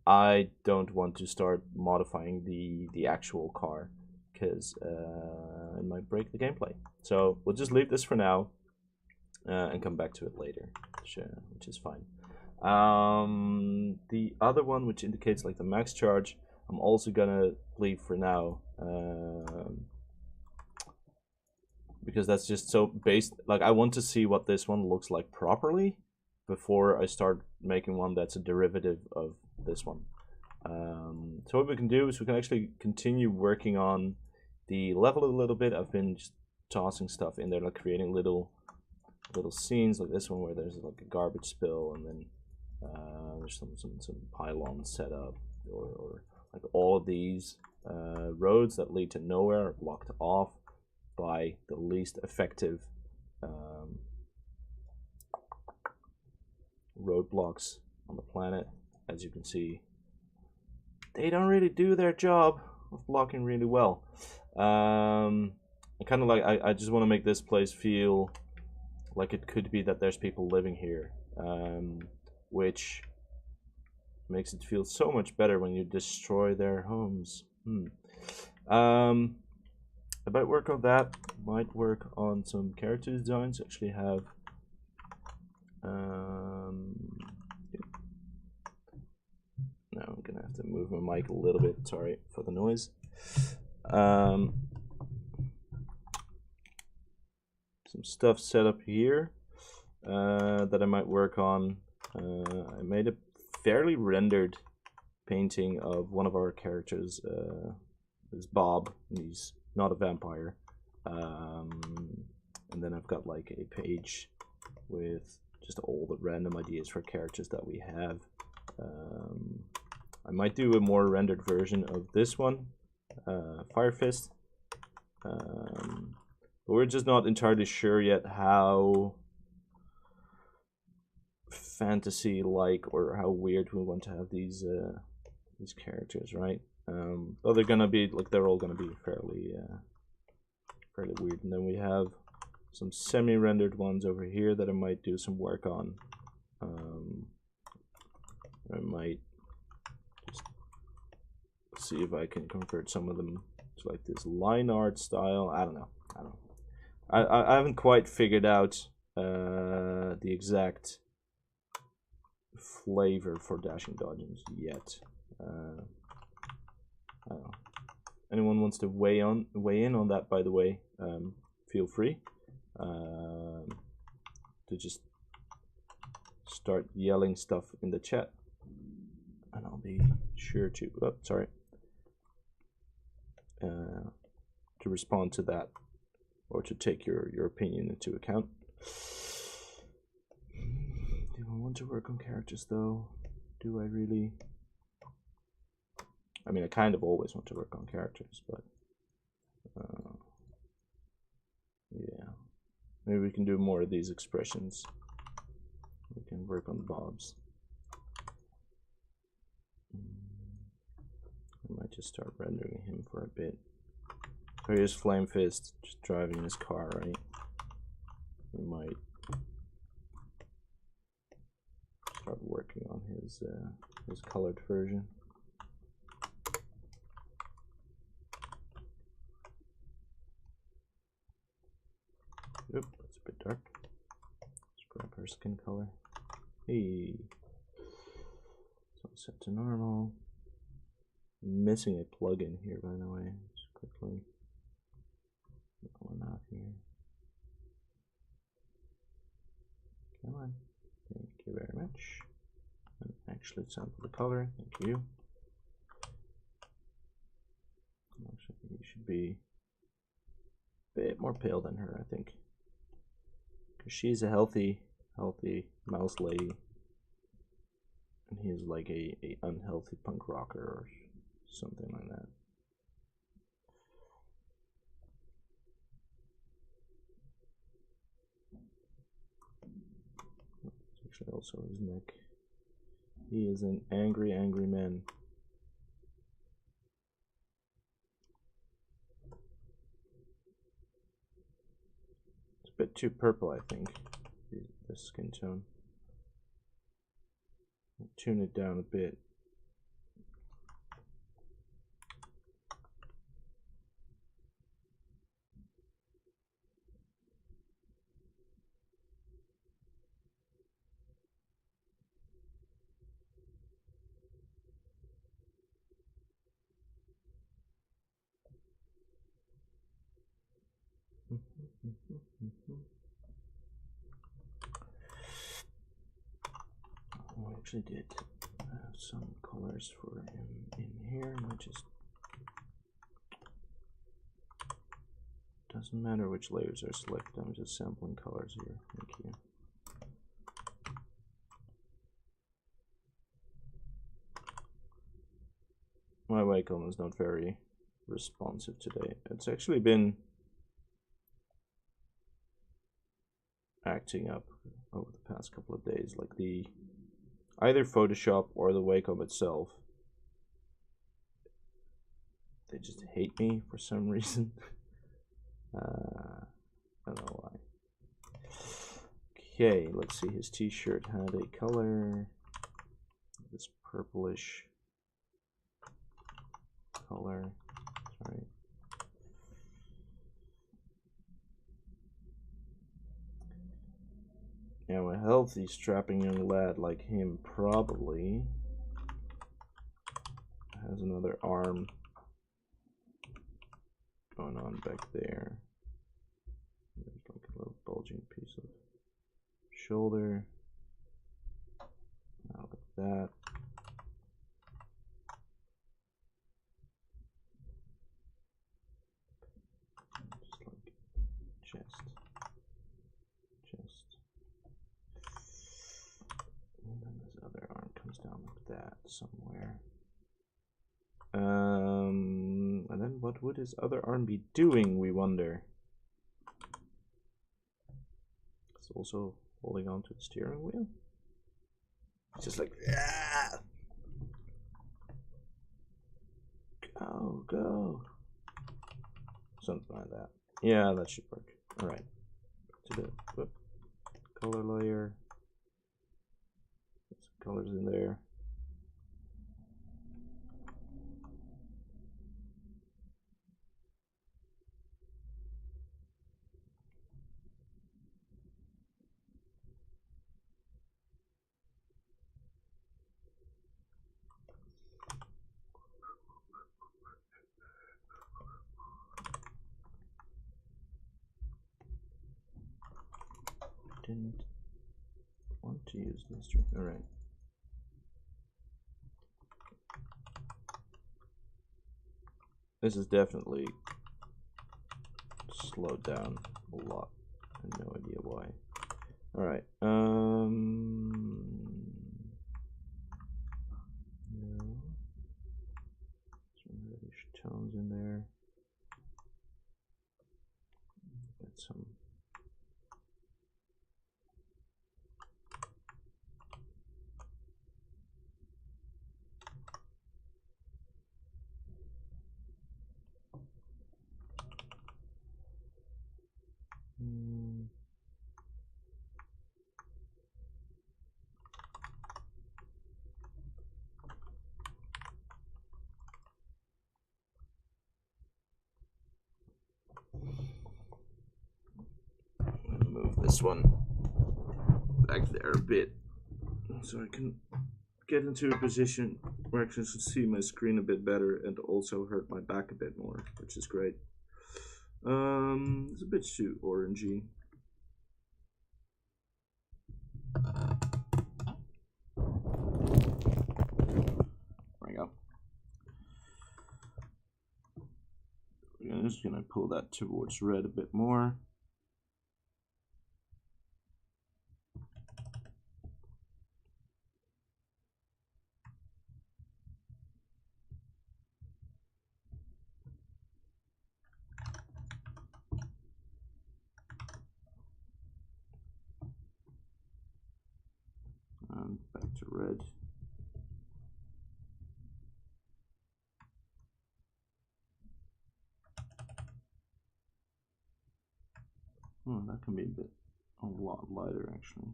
I don't want to start modifying the actual car because it might break the gameplay. So we'll just leave this for now and come back to it later, which is fine. The other one, which indicates like the max charge, I'm also gonna leave for now because that's just so based. Like, I want to see what this one looks like properly before I start making one that's a derivative of this one. So what we can do is we can actually continue working on the level a little bit. I've been just tossing stuff in there, like creating little scenes like this one where there's like a garbage spill, and then there's some pylons set up, or like all of these roads that lead to nowhere are blocked off by the least effective roadblocks on the planet. As you can see, they don't really do their job of blocking really well. I kind of like, I just want to make this place feel like it could be that there's people living here, which makes it feel so much better when you destroy their homes. I might work on that. Might work on some character designs. Actually have now I'm gonna have to move my mic a little bit. Sorry for the noise. Some stuff set up here that I might work on. I made a fairly rendered painting of one of our characters. Is Bob, and he's not a vampire. And then I've got like a page with just all the random ideas for characters that we have. I might do a more rendered version of this one, Fire Fist. But we're just not entirely sure yet how fantasy-like or how weird we want to have these characters, right? Though they're gonna be like they're all gonna be fairly weird. And then we have some semi-rendered ones over here that I might do some work on. I might just see if I can convert some of them to like this line art style. I don't know. I haven't quite figured out the exact flavor for dashing dodgings yet. I don't know. Anyone wants to weigh in on that, by the way, feel free to just start yelling stuff in the chat, and I'll be sure to to respond to that, or to take your opinion into account. Do I want to work on characters though? Do I really? I mean, I kind of always want to work on characters, but yeah, maybe we can do more of these expressions. We can work on Bob's. I might just start rendering him for a bit. So here's Flame Fist just driving his car, right? We might start working on his colored version. Oop, that's a bit dark. Let's grab her skin color. Hey, so set to normal. I'm missing a plugin here, by the way. Just quickly put one out here. Come on. Thank you very much. And actually sample the color. Thank you. Actually, he should be a bit more pale than her, I think. Because she's a healthy mouse lady. And he's like a unhealthy punk rocker or something like that. It's actually also his neck. He is an angry man. It's a bit too purple, I think, the skin tone. I'll tune it down a bit. I actually did have some colors for him in here, and I just doesn't matter which layers are selected. I'm just sampling colors here. Thank you. My Wacom is not very responsive today. It's actually been acting up over the past couple of days, like either Photoshop or the Wacom itself. They just hate me for some reason. I don't know why. Okay, let's see. His t-shirt had a color, this purplish color. Sorry. Now a healthy, strapping young lad like him probably has another arm going on back there. There's like a little bulging piece of shoulder. Now look at that. Just like chest. somewhere. And then what would his other arm be doing, we wonder? It's also holding on to the steering wheel. It's just like, ah! Go, go. Something like that. Yeah, that should work. Alright. To the color layer. Put some colors in there. Didn't want to use this tree. Alright. This is definitely slowed down a lot. I have no idea why. Alright. No. Some reddish tones in there. Get some. Move this one back there a bit so I can get into a position where I can see my screen a bit better and also hurt my back a bit more, which is great. It's a bit too orangey. There we go. I'm just gonna pull that towards red a bit more. And back to red. Oh, that can be a lot lighter actually.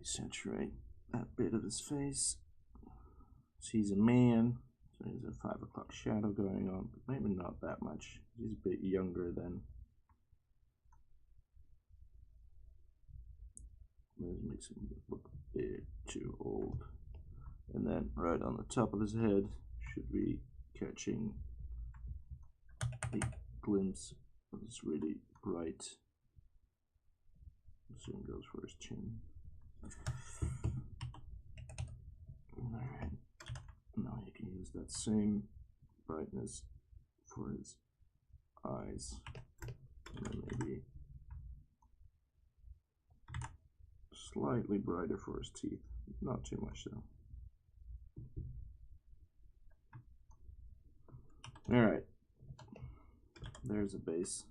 Desaturate that bit of his face. So he's a man, so there's a 5 o'clock shadow going on, but maybe not that much. He's a bit younger than. This makes him look a bit too old. And then right on the top of his head should be catching a glimpse of this really bright. Same goes for his chin. Alright. Now you can use that same brightness for his eyes. And then maybe slightly brighter for his teeth. Not too much though. Alright. There's a base.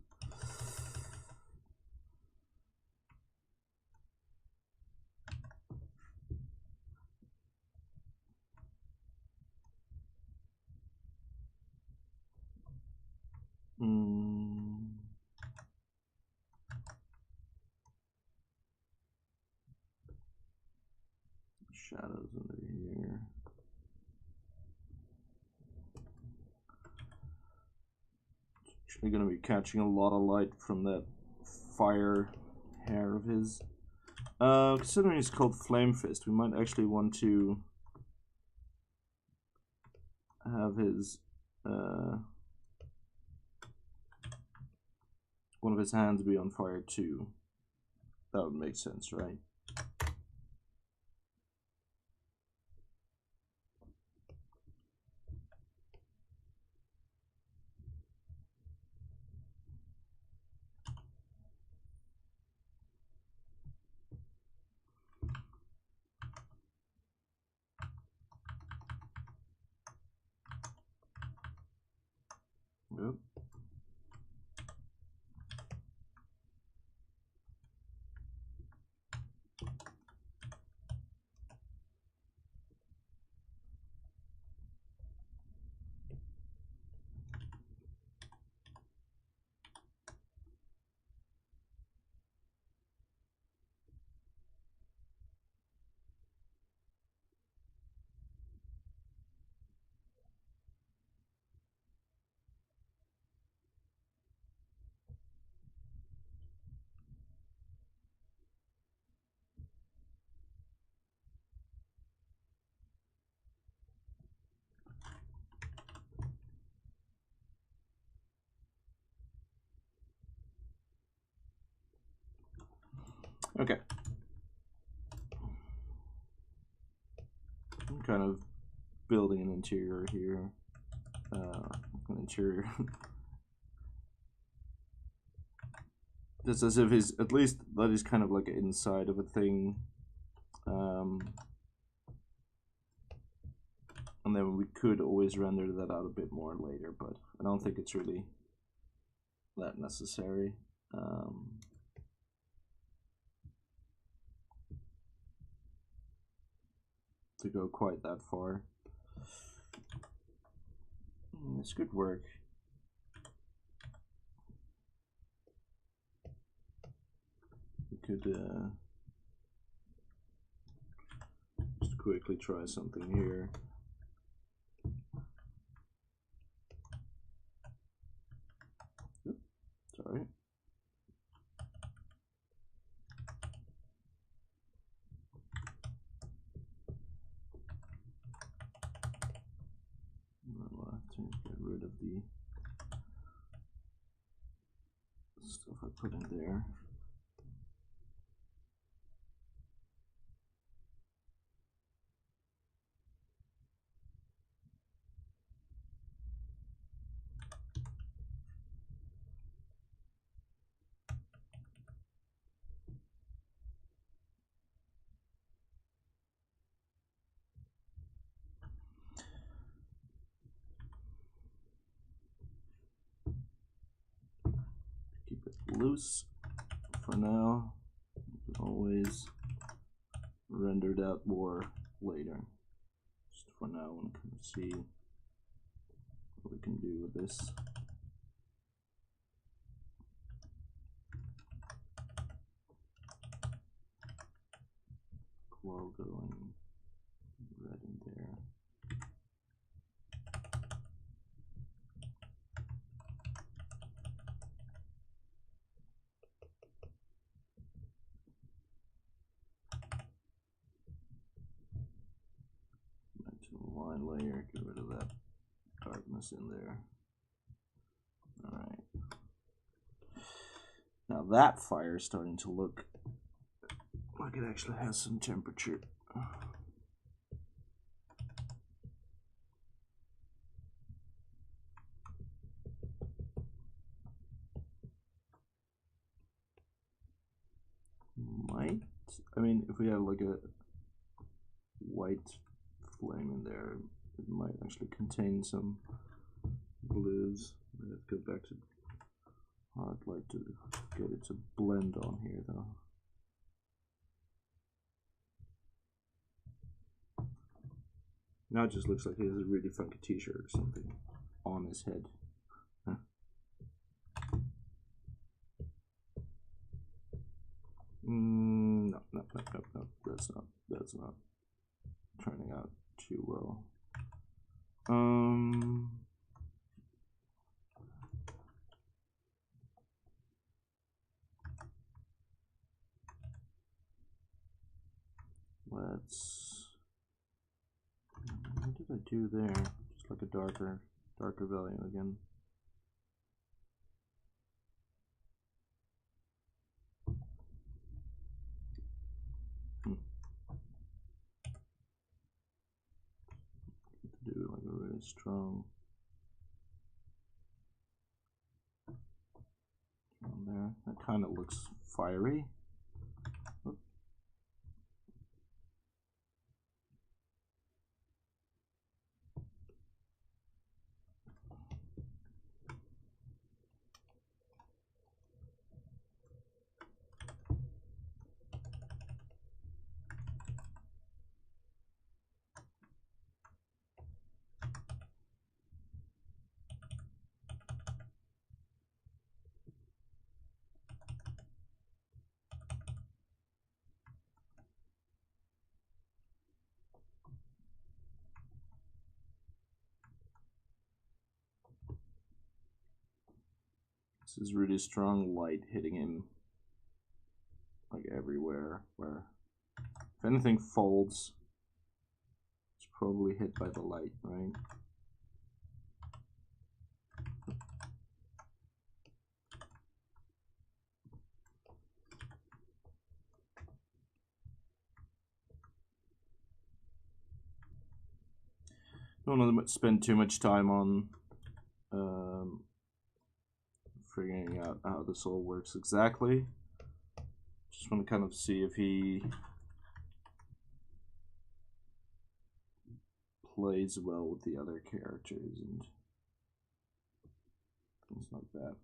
Shadows under here. It's actually going to be catching a lot of light from that fire hair of his. Considering it's called Flame Fist, we might actually want to have his one of his hands be on fire too. That would make sense, right? Yep. Okay. I'm kind of building an interior here. An interior. Just as if he's, at least that is kind of like inside of a thing. And then we could always render that out a bit more later, but I don't think it's really that necessary. To go quite that far. This could work. We could just quickly try something here. Oops, sorry. I'll have to get rid of the stuff I put in there. Keep it loose for now. You can always render that more later. Just for now, I want to kind of see what we can do with this. Glow going red in there. Back to the line layer, get rid of that darkness in there. Alright. Now that fire is starting to look like it actually has some temperature. Might, I mean, if we have like a white flame in there, it might actually contain some blues. I have to go back to hard light to get it to blend on here though. Now it just looks like he has a really funky t-shirt or something on his head. Huh. No, that's not turning out too well. Let's, what did I do there? Just like a darker value again. To do like a really strong on there. That kind of looks fiery. Oop. This is really strong light hitting him like everywhere, where if anything folds, it's probably hit by the light, right? Don't want to spend too much time on figuring out how this all works exactly. Just want to kind of see if he plays well with the other characters and things like that.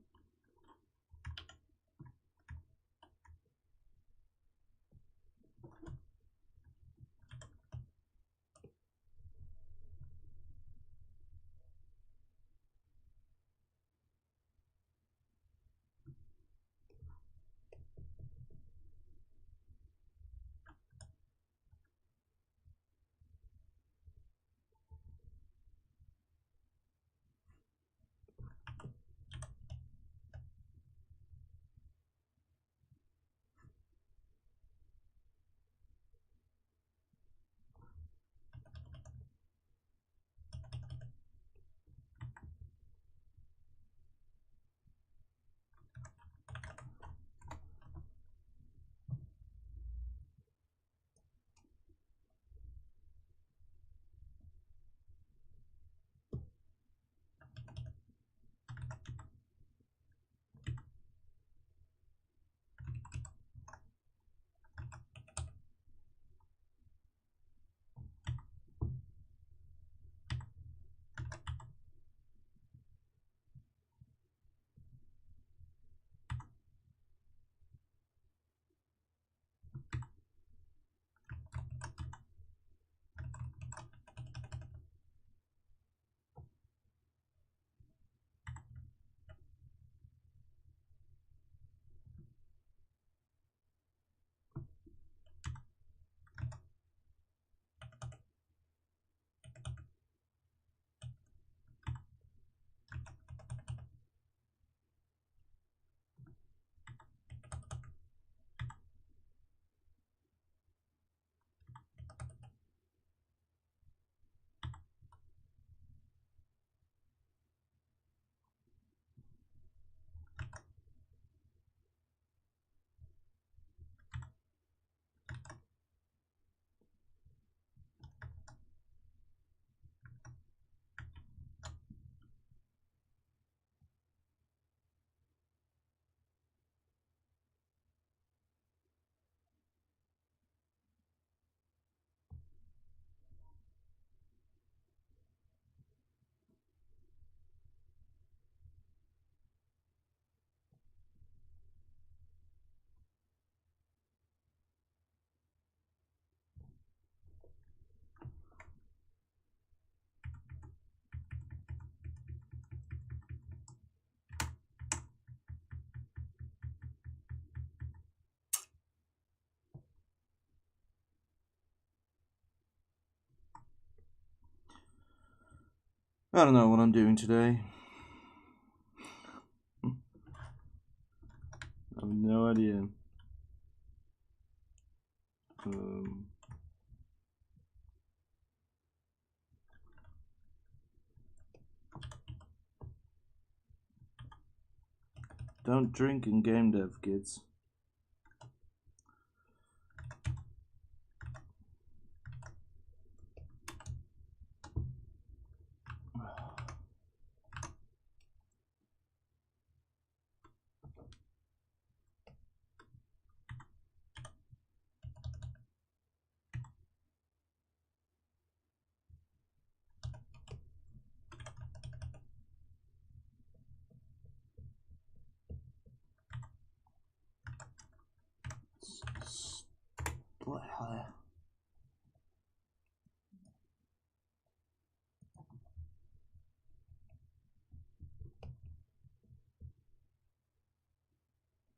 I don't know what I'm doing today. I have no idea. Don't drink in game dev, kids.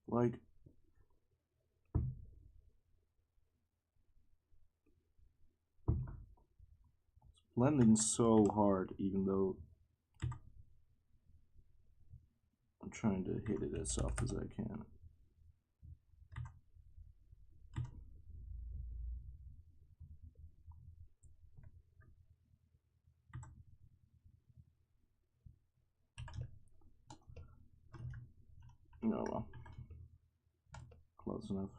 Like, it's blending so hard, even though I'm trying to hit it as soft as I can. Oh well. Close enough.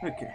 Okay.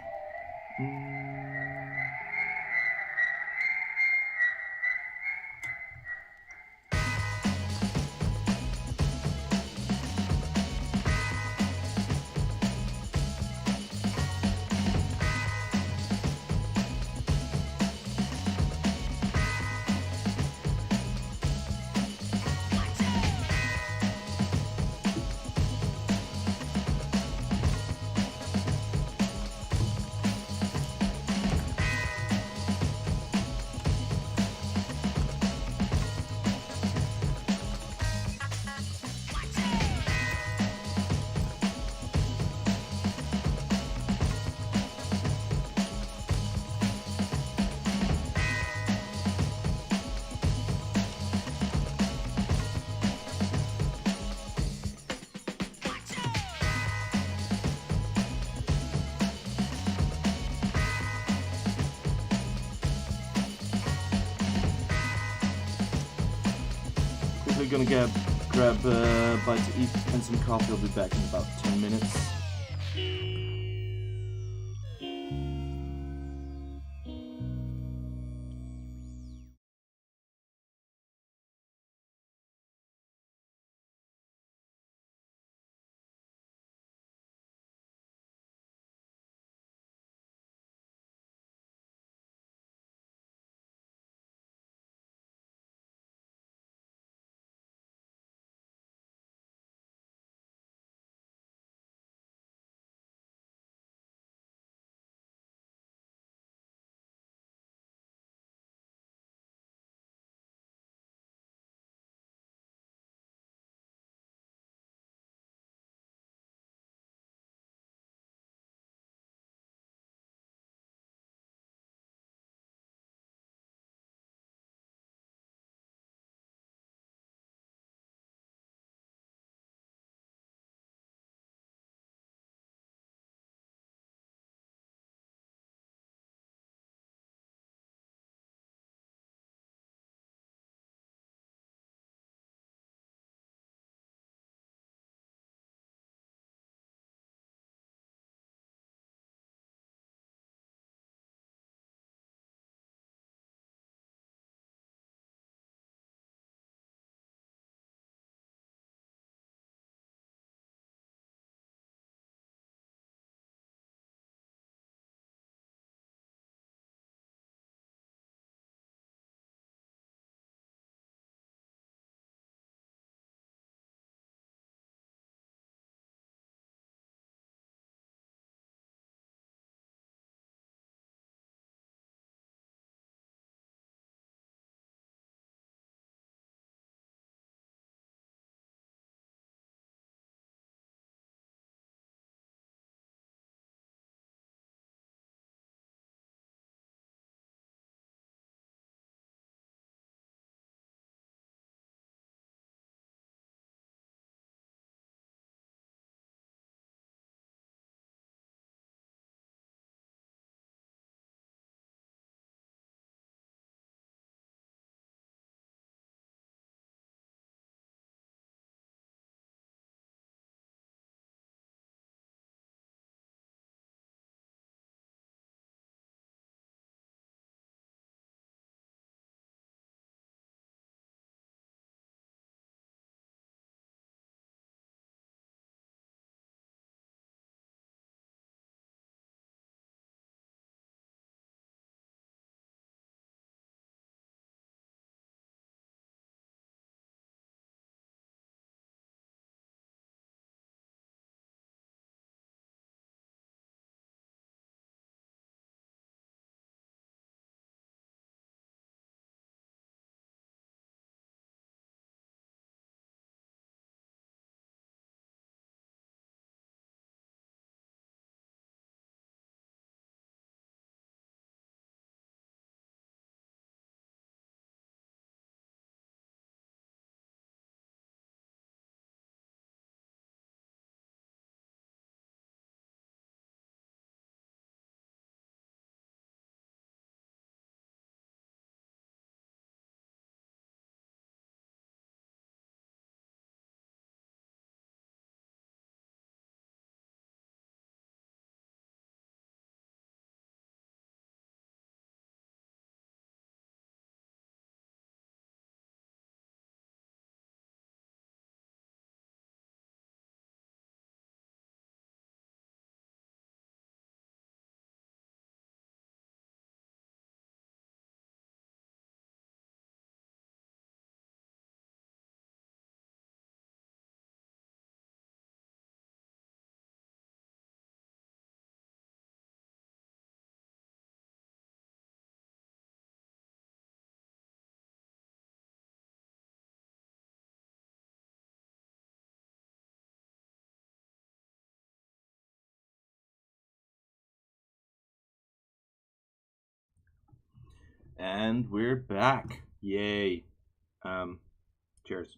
Quickly gonna grab a bite to eat and some coffee. I'll be back in about 10 minutes. And we're back. Yay. Cheers.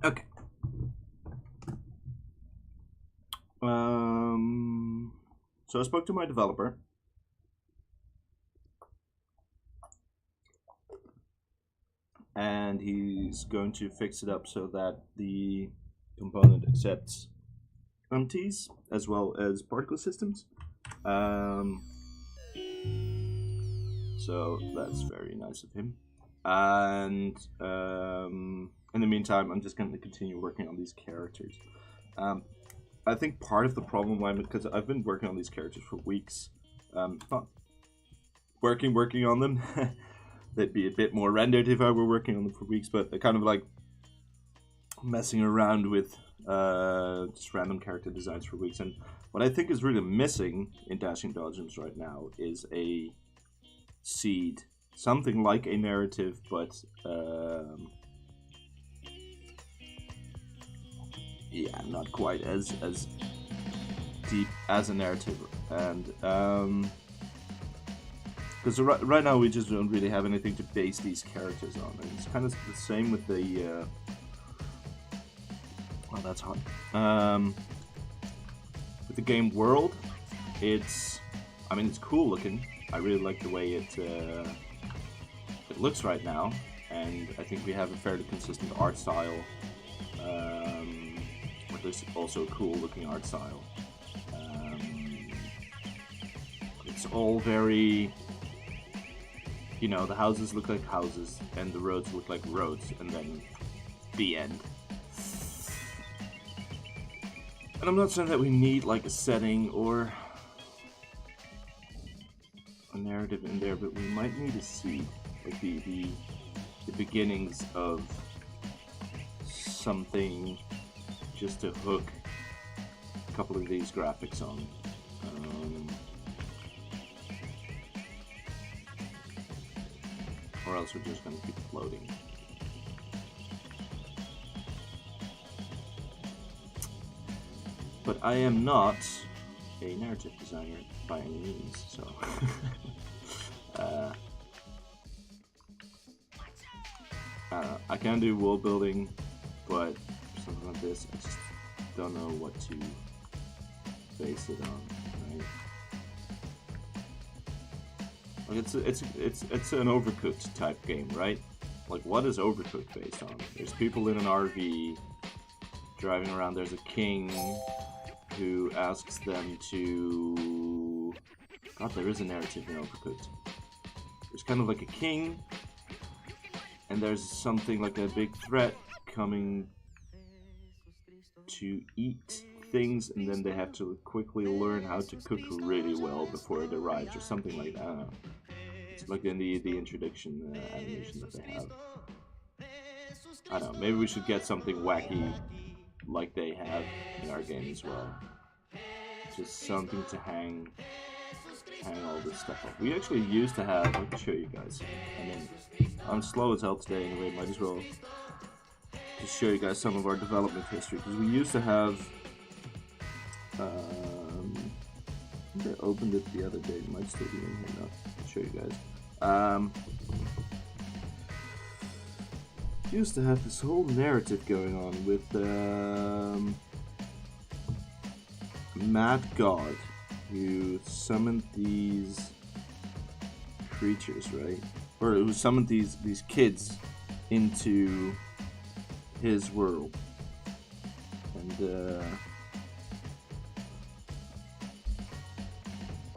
Okay. So I spoke to my developer. And he's going to fix it up so that the component accepts empties as well as particle systems. So that's very nice of him. And in the meantime, I'm just going to continue working on these characters. I think part of the problem why, because I've been working on these characters for weeks, not working on them. They'd be a bit more rendered if I were working on them for weeks, but they're kind of like messing around with just random character designs for weeks. And what I think is really missing in Dashing Dodgems right now is a seed, something like a narrative, but yeah, not quite as deep as a narrative. And because right now we just don't really have anything to base these characters on, and it's kind of the same with the well, that's hot. With the game world, it's cool looking. I really like the way it looks right now, and I think we have a fairly consistent art style. But there's also a cool looking art style. It's all very, you know, the houses look like houses and the roads look like roads, and then the end. And I'm not saying that we need like a setting or a narrative in there, but we might need to see like the beginnings of something just to hook a couple of these graphics on. Or else we're just going to keep floating. But I am not a narrative designer by any means, so I can do world building, but something like this, I just don't know what to base it on. Right? Like it's an Overcooked type game, right? Like, what is Overcooked based on? There's people in an RV driving around. There's a king who asks them to... God, there is a narrative in Overcooked. There's kind of like a king, and there's something like a big threat coming to eat things, and then they have to quickly learn how to cook really well before it arrives, or something like that. I don't know. It's like in the introduction animation that they have. I don't know, maybe we should get something wacky like they have in our game as well. Just something to hang all this stuff up. We actually used to have, I can show you guys. I mean, I'm slow as hell today anyway, might as well just show you guys some of our development history, because we used to have I think I opened it the other day, it might still be in here now. I'll show you guys. Used to have this whole narrative going on with Mad God, who summoned these creatures, right? Or who summoned these kids into his world. And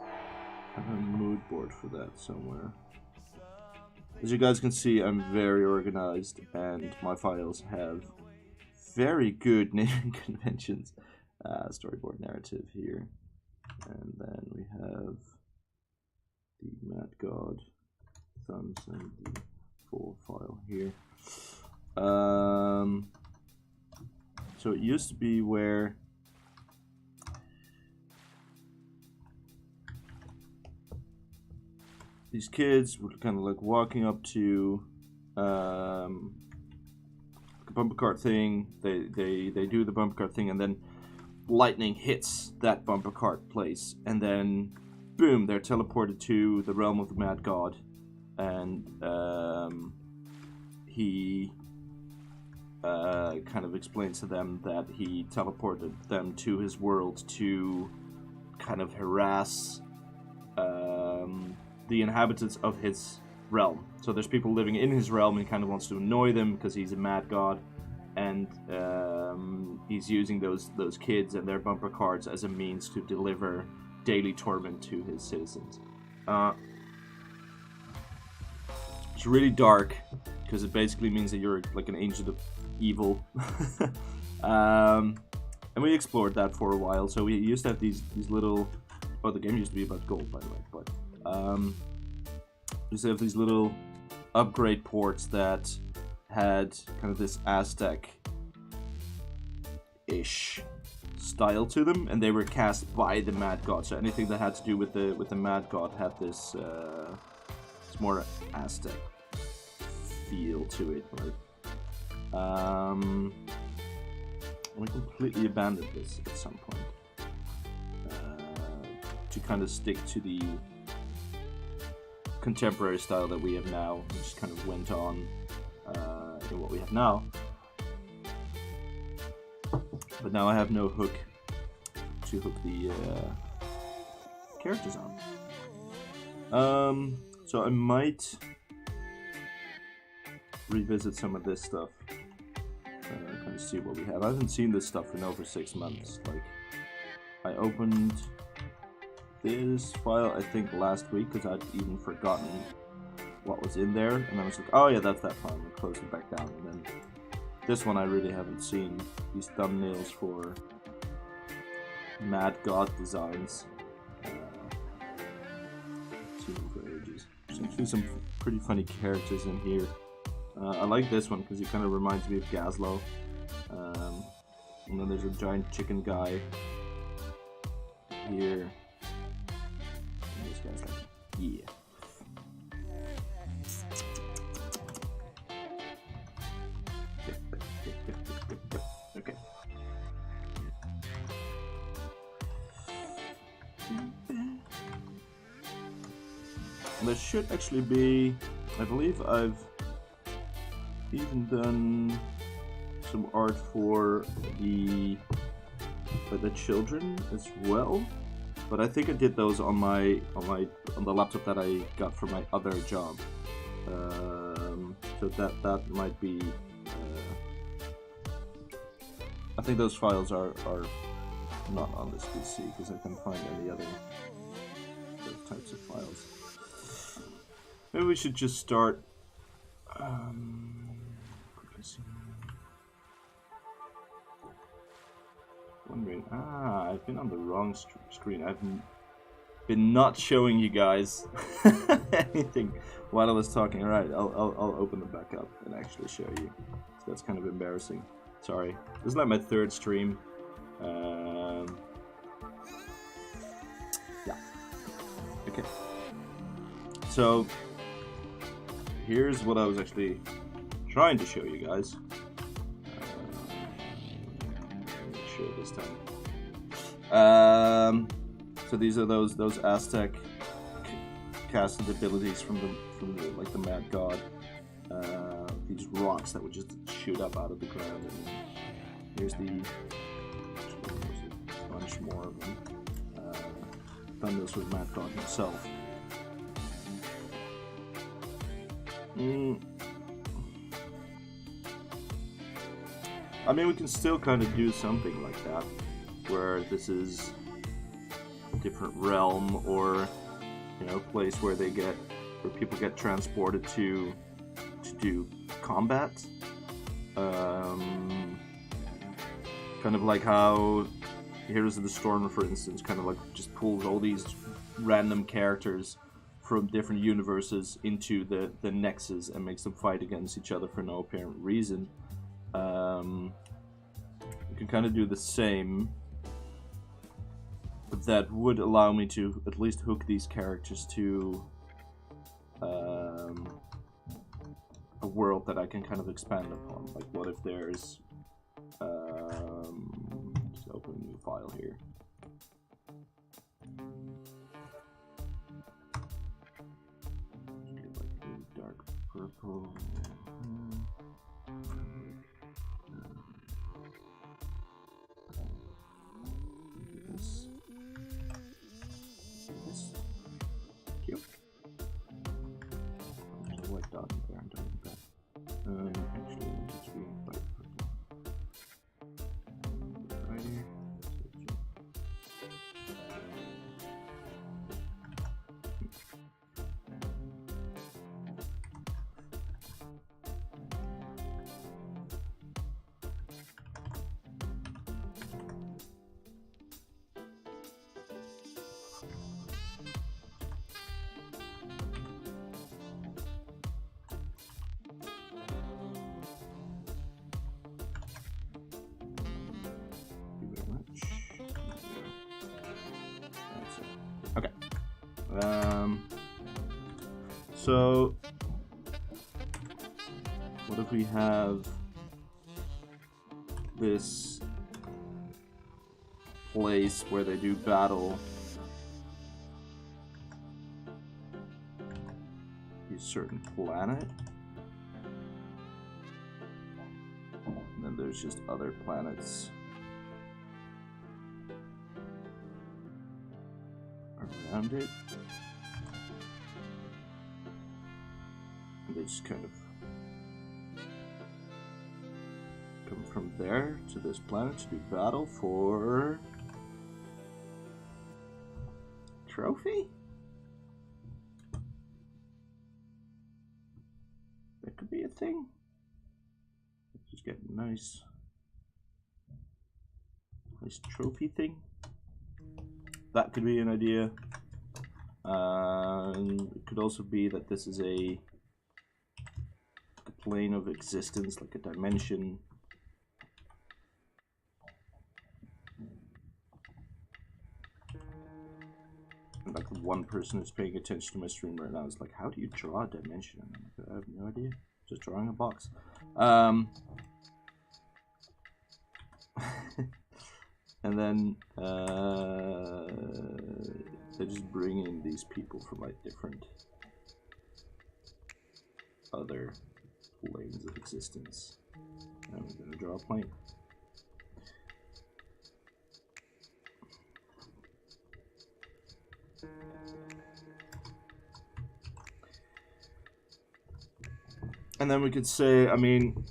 I have a mood board for that somewhere. As you guys can see, I'm very organized, and my files have very good naming conventions. Storyboard narrative here, and then we have the Mad God thumbs and the full file here. So it used to be where these kids were kind of like walking up to a bumper cart thing. They do the bumper cart thing, and then lightning hits that bumper cart place, and then boom, they're teleported to the realm of the Mad God, and he kind of explains to them that he teleported them to his world to kind of harass the inhabitants of his realm. So there's people living in his realm, and he kind of wants to annoy them because he's a mad god, and he's using those kids and their bumper cards as a means to deliver daily torment to his citizens. It's really dark because it basically means that you're like an agent of evil. And we explored that for a while. So we used to have these little. Oh, the game used to be about gold, by the way. But we used to have these little upgrade ports that had kind of this Aztec-ish style to them, and they were cast by the Mad God. So anything that had to do with the Mad God had this it's more Aztec feel to it. Right? We completely abandoned this at some point to kind of stick to the contemporary style that we have now. We just kind of went on in what we have now. But now I have no hook to hook the characters on. So I might revisit some of this stuff. Kind of see what we have. I haven't seen this stuff in over 6 months. Like, I opened this file, I think, last week because I'd even forgotten what was in there, and I was like, oh yeah, that's that file, and I closed it back down. And then this one I really haven't seen. These thumbnails for Mad God designs. Seen them for ages. There's actually some pretty funny characters in here. I like this one because he kind of reminds me of Gazlo. And then there's a giant chicken guy here. And this guy's like, yeah. Okay. There should actually be, I believe I've even done some art for the children as well, but I think I did those on the laptop that I got for my other job. So that might be. I think those files are not on this PC because I can't find any other those types of files. Maybe we should just start. Wondering. I've been on the wrong screen. I've been not showing you guys anything while I was talking. All right, I'll open them back up and actually show you. So that's kind of embarrassing. Sorry. This is like my third stream. Yeah. Okay. So here's what I was actually trying to show you guys. Show this time. So these are those Aztec casted abilities from the like the Mad God. These rocks that would just shoot up out of the ground. And here's a bunch more of them. Done this with Mad God himself. I mean, we can still kind of do something like that, where this is a different realm or, you know, place where people get transported to do combat. Kind of like how Heroes of the Storm, for instance, kind of like just pulls all these random characters from different universes into the nexus and makes them fight against each other for no apparent reason. You can kind of do the same, but that would allow me to at least hook these characters to a world that I can kind of expand upon. Like, what if there's open a new file here. Get like really dark purple. This. Cute. There's a white dot in there. I'm doing that. Actually, it's really bright purple. Right here. Okay. So what if we have this place where they do battle a certain planet, and then there's just other planets around it, and they just kind of come from there to this planet to do battle for trophy? That could be a thing. Let's just get a nice trophy thing. That could be an idea. It could also be that this is a plane of existence, like a dimension. And like one person who's paying attention to my stream right now is like, how do you draw a dimension? And I'm like, I have no idea. Just drawing a box. And then they just bring in these people from like different other planes of existence. And I'm gonna draw a plane. And then we could say, I mean,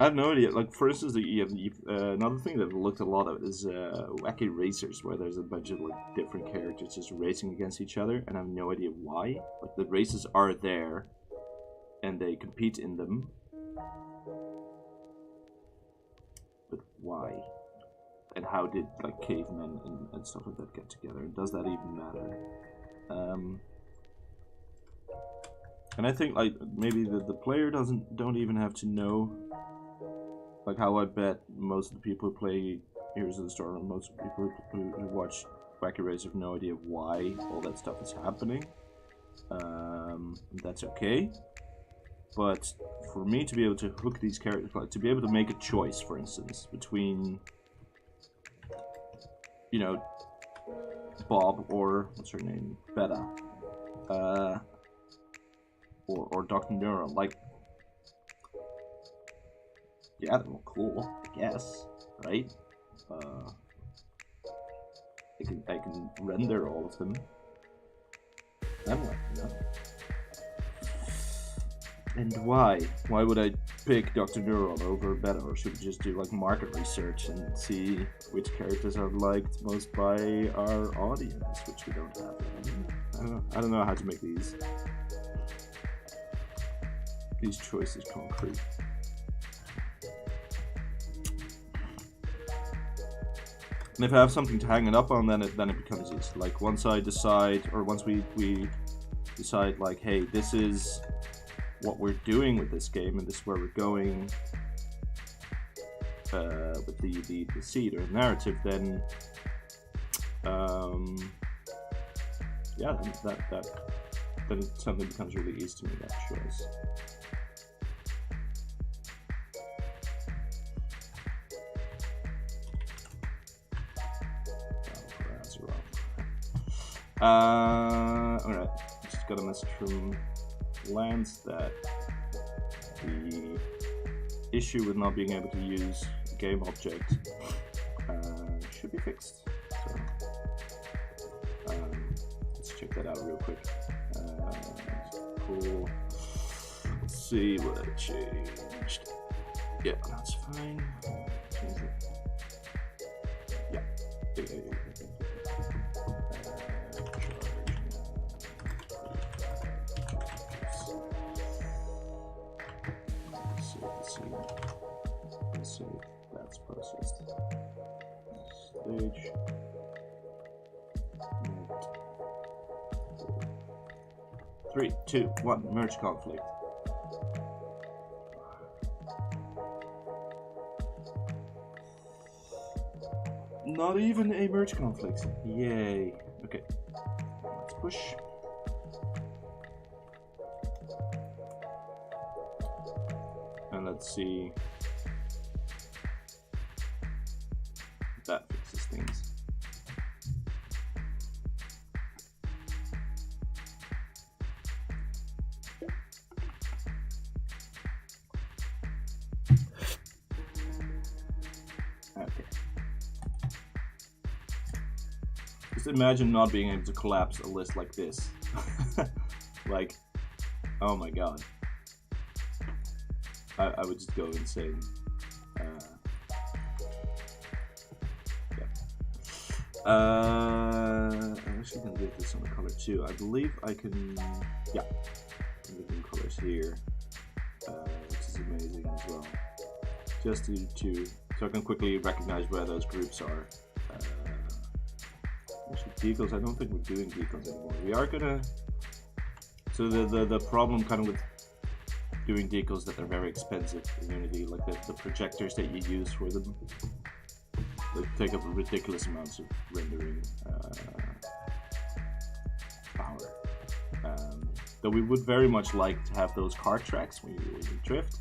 I have no idea. Like, for instance, another thing that I've looked a lot at is wacky racers, where there's a bunch of like different characters just racing against each other, and I have no idea why. Like, the races are there, and they compete in them, but why? And how did like cavemen and stuff like that get together? And does that even matter? And I think like maybe the player don't even have to know. Like how I bet most of the people who play Heroes of the Storm, most of the people who watch Wacky Race have no idea why all that stuff is happening. That's okay. But for me to be able to hook these characters, like to be able to make a choice, for instance, between, you know, Bob or what's her name, Beta, or Dr. Neuron, like, yeah, they're all cool, I guess, right? I can render all of them. Then what, you know? And why? Why would I pick Dr. Neuron over Beta? Or should we just do like market research and see which characters are liked most by our audience, which we don't have? I don't know how to make these choices concrete. And if I have something to hang it up on, then it becomes easy. Like once I decide, or once we decide, like, hey, this is what we're doing with this game, and this is where we're going with the seed or narrative, then yeah, then something becomes really easy to make that choice. Alright, just got a message from Lance that the issue with not being able to use a game object should be fixed. So, let's check that out real quick. Cool. Let's see what I changed. Yeah, that's fine. Change it. Yeah. Let's see. That's processed. Stage. 3, 2, 1. Merge conflict. Not even a merge conflict. Yay. Okay. Let's push. And let's see if that fixes things. Okay. Just imagine not being able to collapse a list like this. Like, oh my god. I would just go insane. Yeah. I'm actually gonna give this on a color too. I believe I can. Yeah, I can give them colors here, which is amazing as well. Just so I can quickly recognize where those groups are. Actually, decals. I don't think we're doing decals anymore. We are gonna. So the problem kind of with doing decals that they're very expensive in Unity, like the projectors that you use for them, like take up ridiculous amounts of rendering power. Though we would very much like to have those card tracks when you drift,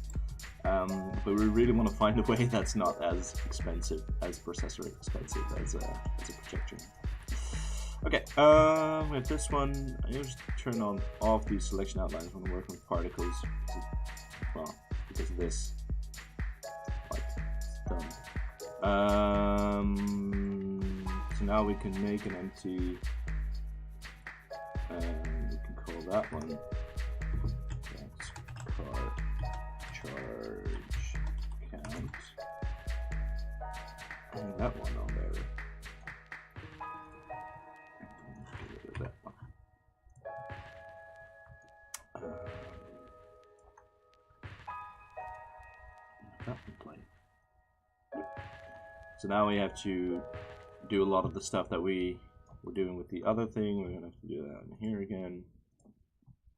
but we really want to find a way that's not as expensive, as processor expensive as a projector. Okay, with this one, I just turn on off these selection outlines when I'm working with particles. Well, because of this, like, it's done. So now we can make an empty, and we can call that one. That's card charge count. And that one on there. So now we have to do a lot of the stuff that we were doing with the other thing. We're going to have to do that in here again.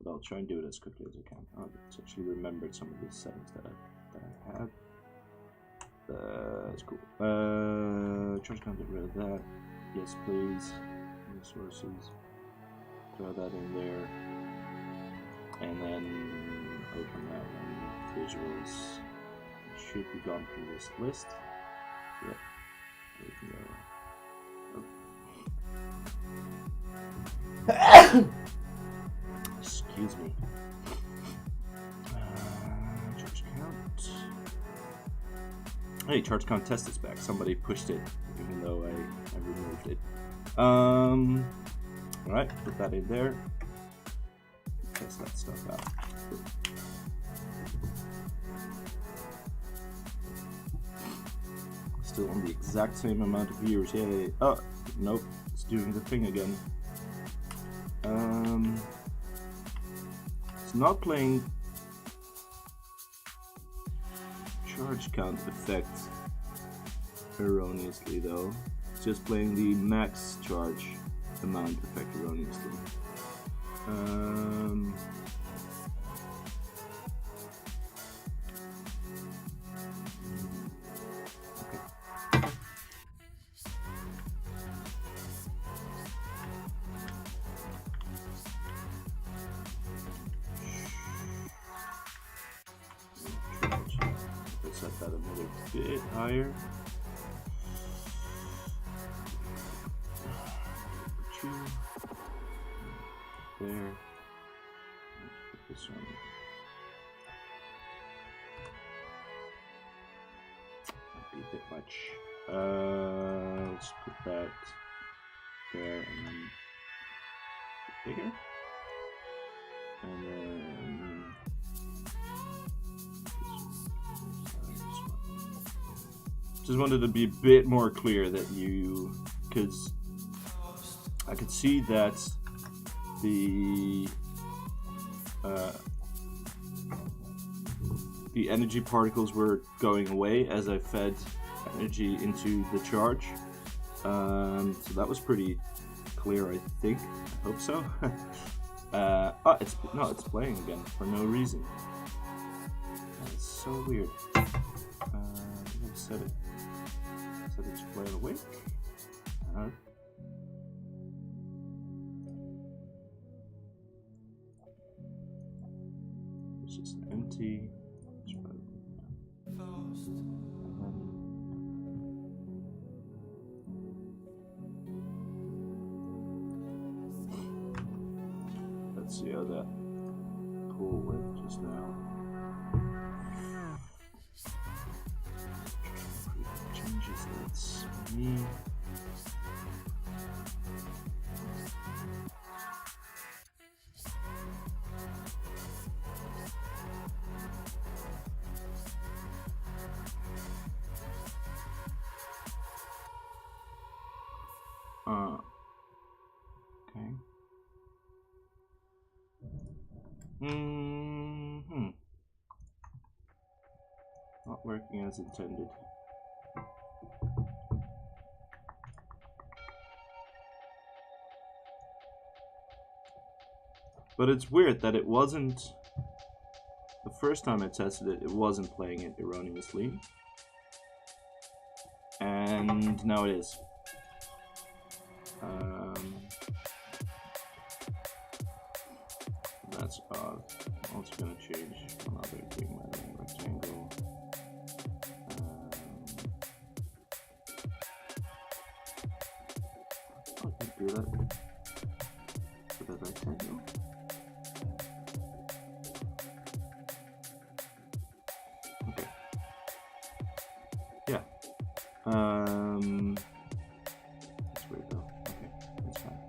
But I'll try and do it as quickly as I can. Oh, I've actually remembered some of these settings that I had. That's cool. Charge count, get rid of that. Yes, please. Resources. Throw that in there. And then open that one. Visuals. It should be gone from this list. Yep. There we go. Excuse me. Charge count. Hey, charge count test is back. Somebody pushed it, even though I removed it. Alright, put that in there. Test that stuff out. Still on the exact same amount of viewers. Yay. Oh, nope. It's doing the thing again. It's not playing charge count effect erroneously though. It's just playing the max charge amount effect erroneously. Set that another bit higher. there. Put this one. Might be a bit much. Let's put that there and then bigger. And then just wanted to be a bit more clear that because I could see that the energy particles were going away as I fed energy into the charge. So that was pretty clear, I think. I hope so. Oh, it's playing again for no reason. That's so weird. I'm gonna set it to play awake. It's just empty. Let's see how that pool went just now. Changes, that's me. Okay. Not working as intended. But it's weird that it wasn't, the first time I tested it, it wasn't playing it erroneously. And now it is. That's odd. I'm also going to change another thing, my rectangle. I can do that with a rectangle. Okay. Yeah. That's weird though. Okay, that's fine.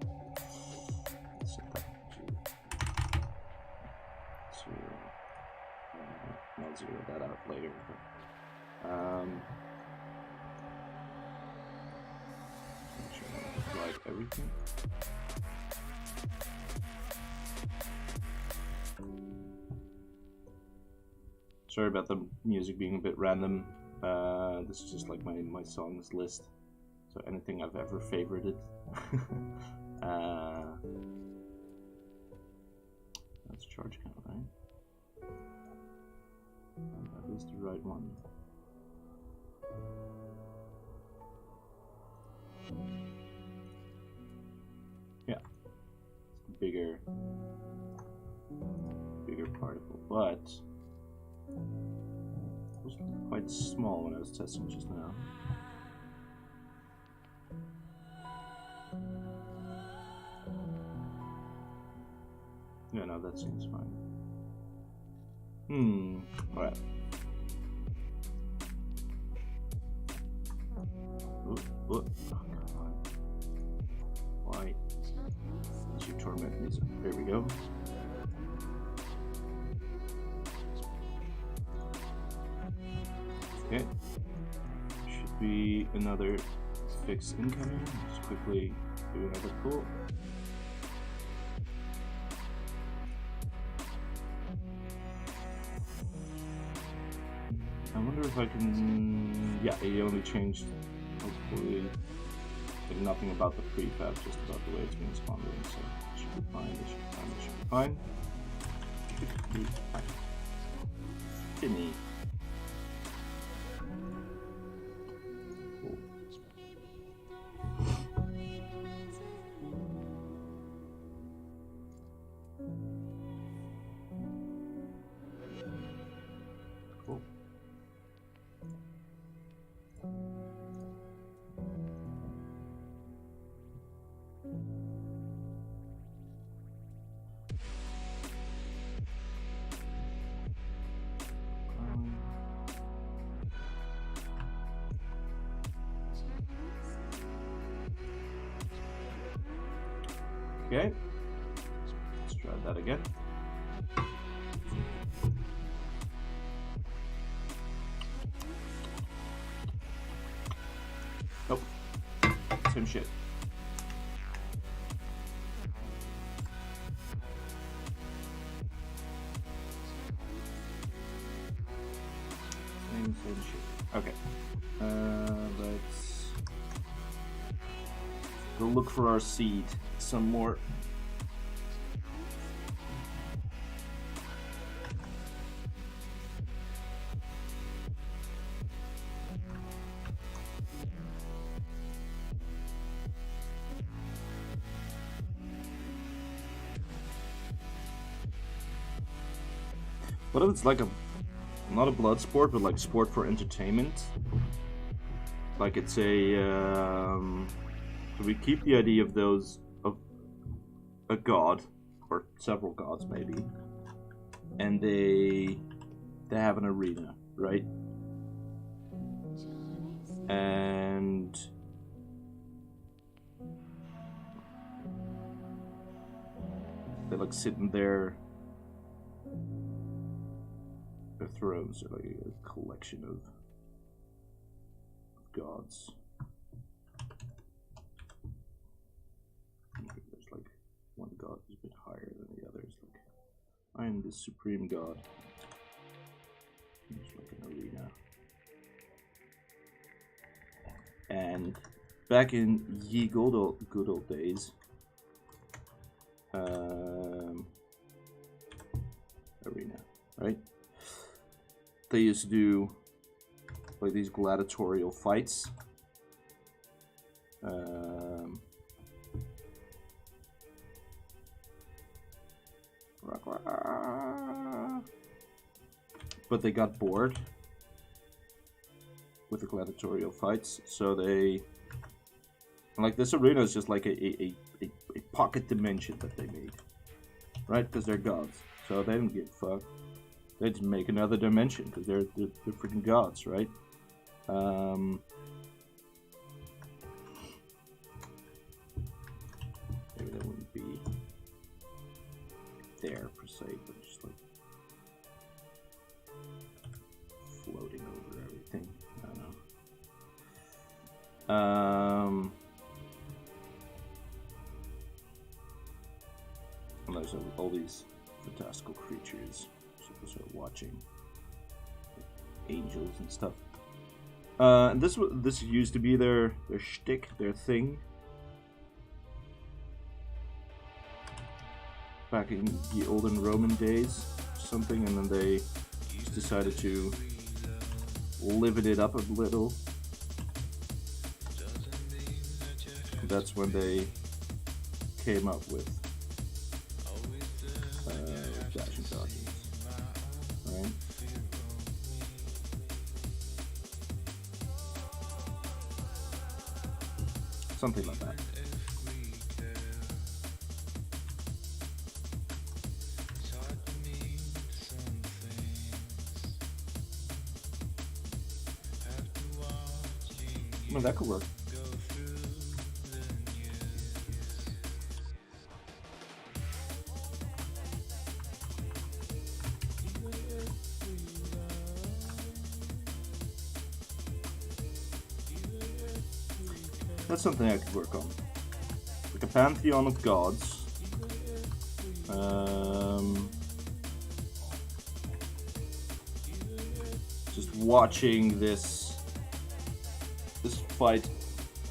Let's set that to I'll zero that out later. But, make sure I applied everything. Sorry about the music being a bit random. This is just like my songs list. So anything I've ever favorited. That's charge count, right? That is the right one. Yeah, it's a bigger particle, but it was quite small when I was testing just now. Yeah, no, that seems fine. Alright. Oh, come on. Why did you torment me? There we go. Okay. Should be another fix incoming. Just quickly do another pull. I wonder if I can. Yeah, he only changed. Hopefully, like nothing about the prefab, just about the way it's being spawned in. So it should be fine. It should be fine. It should be fine. Should be fine. Finny. Cool. Cool. Okay. Let's try that again. Nope. Same shit. Same shit. Okay. Let's go look for our seed. Some more. What if it's like a, not a blood sport, but like sport for entertainment? Like it's a, so we keep the idea of those, of a god, or several gods maybe, and they have an arena, right? And they're like sitting there. Their thrones are like a collection of gods. There's like one god who's a bit higher than the others. Like, I am the supreme god. There's like an arena. And back in ye good old days, arena, right? They used to do like these gladiatorial fights. But they got bored with the gladiatorial fights, so they, like, this arena is just like a pocket dimension that they made, right? Because they're gods, so they don't give a fuck. They just make another dimension because they're freaking gods, right? Maybe they wouldn't be there per se, but just like floating over everything. I don't know. And there's all these fantastical creatures. Start watching angels and stuff. And this used to be their shtick, their thing. Back in the olden Roman days, something, and then they just decided to liven it up a little. And that's when they came up with dash and dodging. Right. Something like that. Well, that could work. That's something I could work on. Like a pantheon of gods. Just watching this fight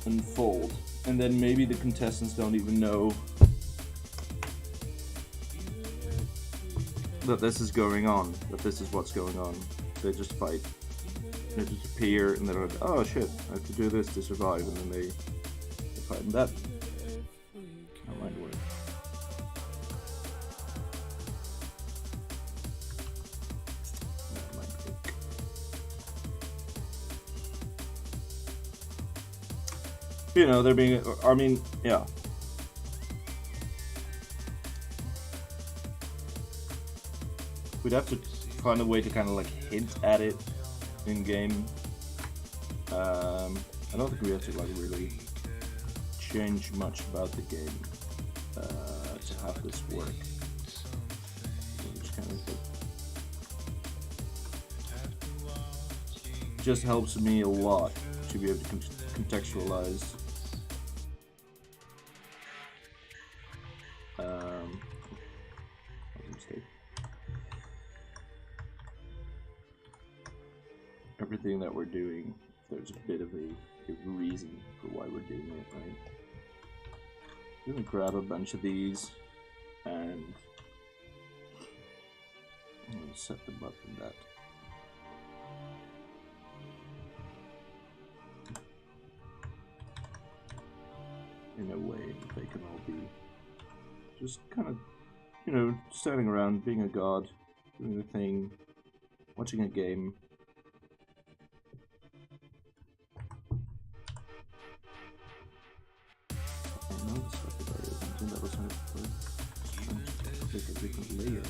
unfold, and then maybe the contestants don't even know that this is going on, that this is what's going on. They just fight. They just appear, and they're like, oh shit, I have to do this to survive, and then they fight. And that might work. That might work. You know, they're being, I mean, yeah. We'd have to find a way to kind of like hint at it in game. I don't think we have to like really change much about the game. to have this work. Which kind of just helps me a lot to be able to contextualize everything that we're doing. There's a bit of a reason for why we're doing it, right? I'm gonna grab a bunch of these and I'm gonna set them up in that. In a way that they can all be just kind of, you know, standing around, being a god, doing a thing, watching a game. That was trying to click a different layer.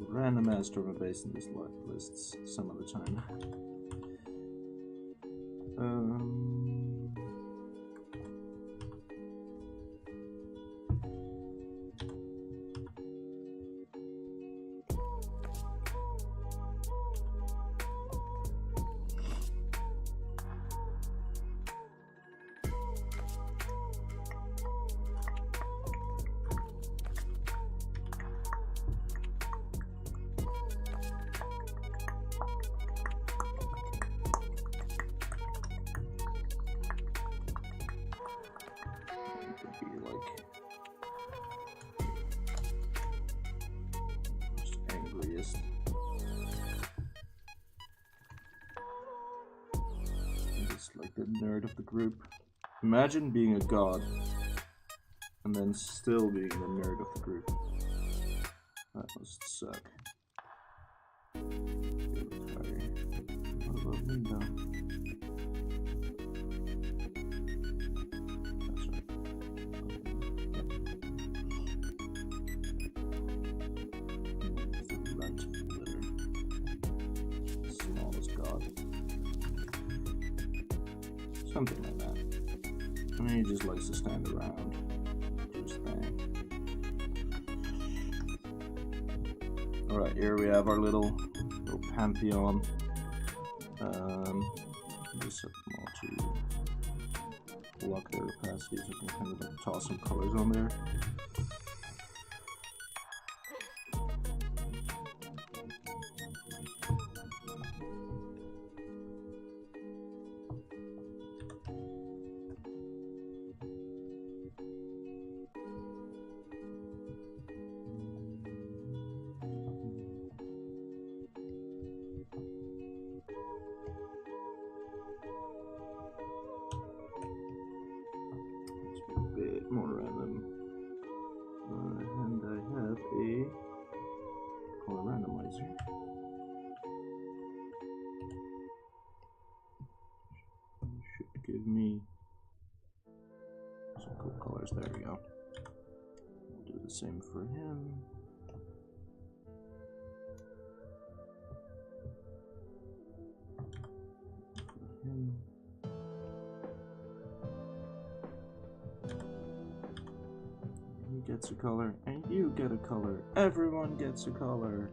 Random ass storm base in these lists some of the time. Like the nerd of the group. Imagine being a god and then still being the nerd of the group. That must suck. What about window? That's right. The rat litter. Smallest god. Something like that. I mean, he just likes to stand around, do his thing. Alright, here we have our little pantheon. Just set them all to block their opacity so I can kind of like toss some colors on there. More random, and I have a color randomizer. Should give me some cool colors. There we go. Do the same for him. Gets a color, and you get a color. Everyone gets a color.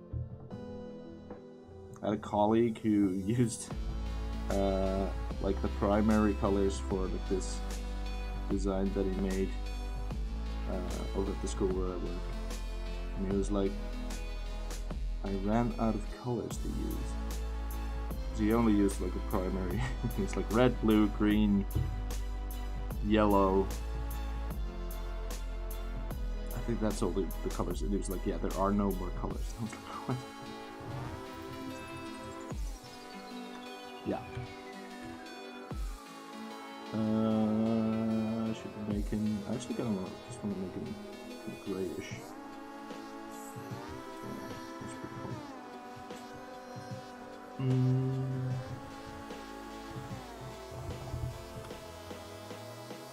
I had a colleague who used like the primary colors for like, this design that he made over at the school where I work. And he was like, I ran out of colors to use. So he only used like a primary. It's like red, blue, green, yellow. I think that's all the colors. And he was like, yeah, there are no more colors. I was like, what? Yeah. I should make him. I actually just want to make him grayish. That's pretty cool.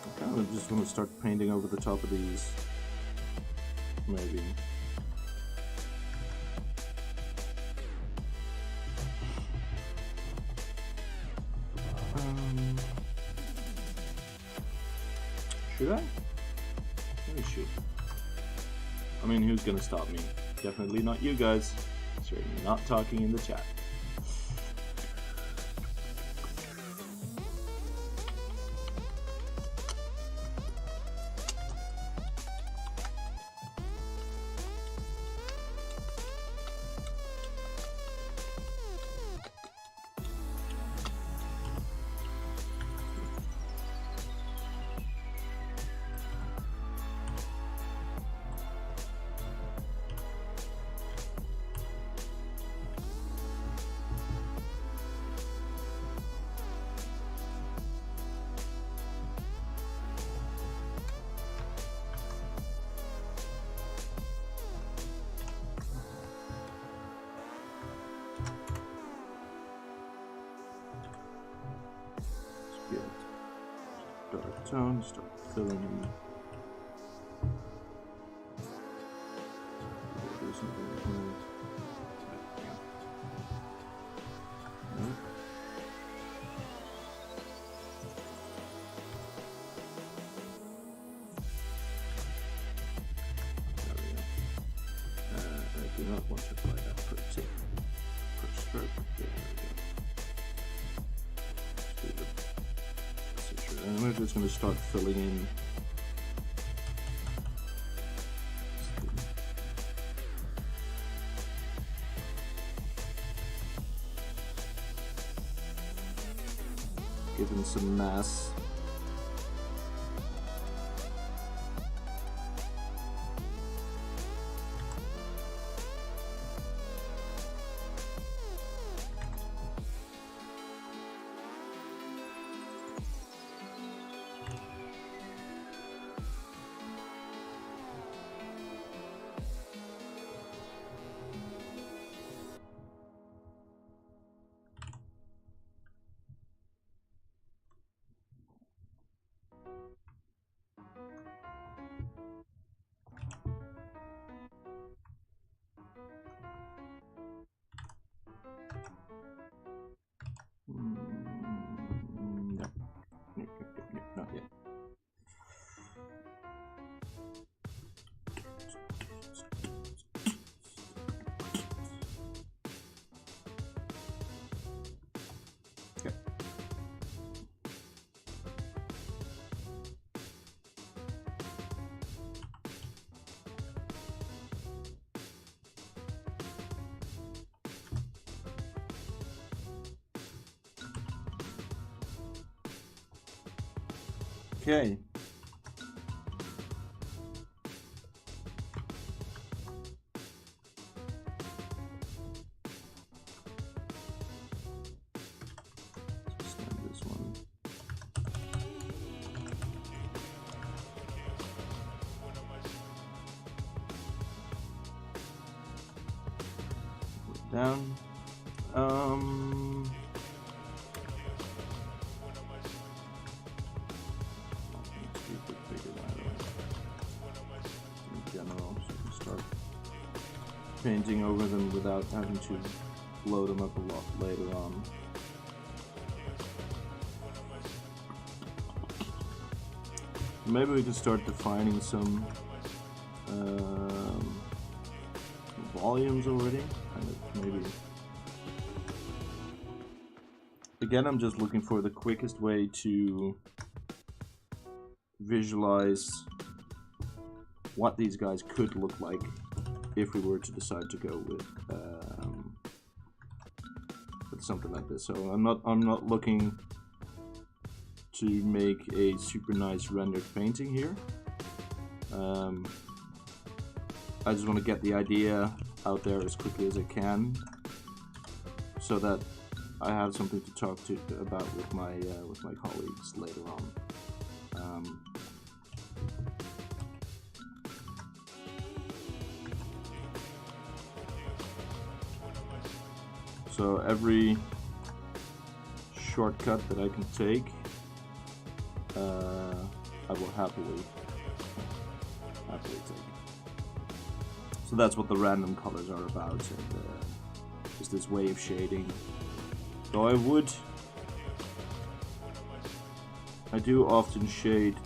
I kind of just want to start painting over the top of these. Maybe. Should I? Maybe should. I mean, who's gonna stop me? Definitely not you guys. Certainly not talking in the chat. Dark tone, start filling in. I do not want to apply that per tip. Per stroke. There we go. And we're just going to start filling in. Give him some mass. Not yet. Okay. Okay. Send this one. Put it down. Painting over them without having to blow them up a lot later on. Maybe we can start defining some volumes already. Maybe. Again, I'm just looking for the quickest way to visualize what these guys could look like if we were to decide to go with something like this. So I'm not looking to make a super nice rendered painting here. I just want to get the idea out there as quickly as I can, so that I have something to talk about with my colleagues later on. So every shortcut that I can take, I will happily take. So that's what the random colors are about, and just this way of shading. So I do often shade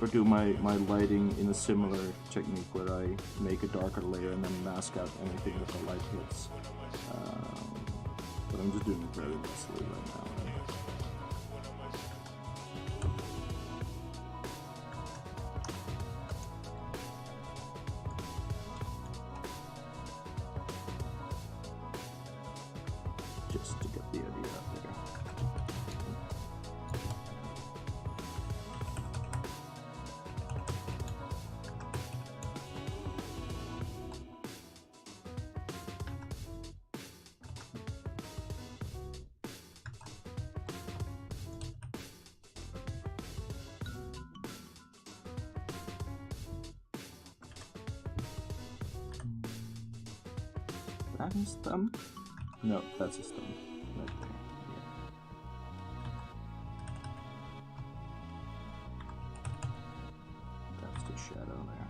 or do my lighting in a similar technique where I make a darker layer and then mask out anything that the light hits. But I'm just doing it very loosely right now. Just to get the idea out there. That his thumb? No, that's his thumb. Right there. Yeah. That's the shadow there.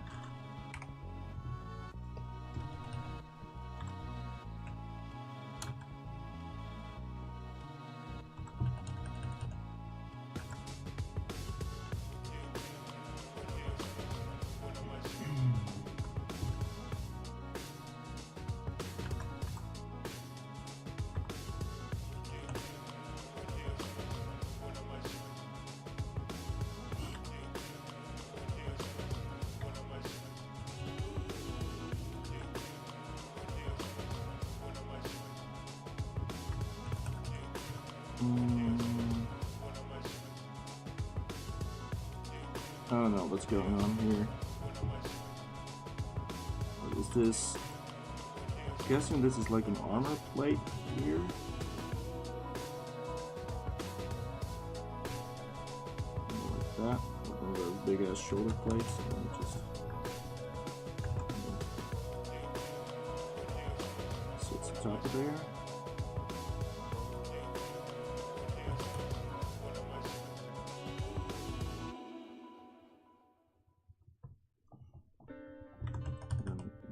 I don't know what's going on here. What is this? I'm guessing this is like an armor plate here. Like that. One of those big ass shoulder plates. And then just sits on top of there.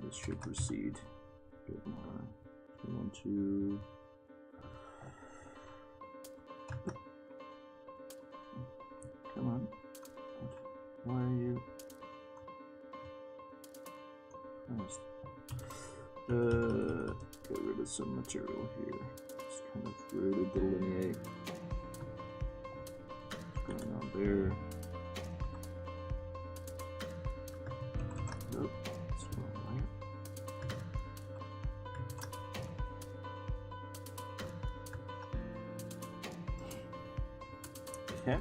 Should proceed a bit more. We want to come on. Why are you? Nice. Get rid of some material here. Just kind of really delineate what's going on there. Nope. Okay.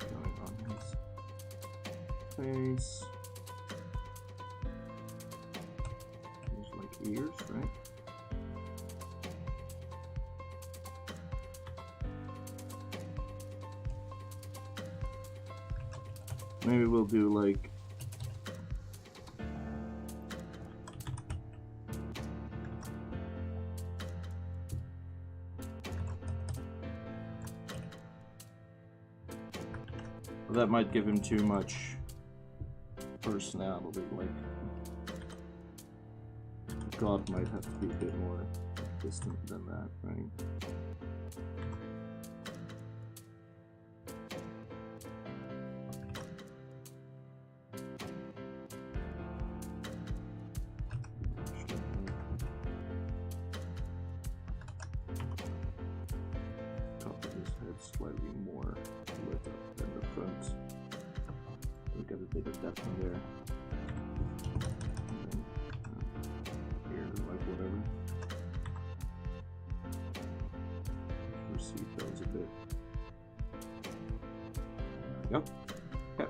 Going on his face. There's like ears, right? Maybe we'll do like that might give him too much personality, like God might have to be a bit more distant than that, right? His head's slightly more lit up than the front. We got a bit of depth in there. And then, here, like whatever. Recede those a bit. There we go. Okay.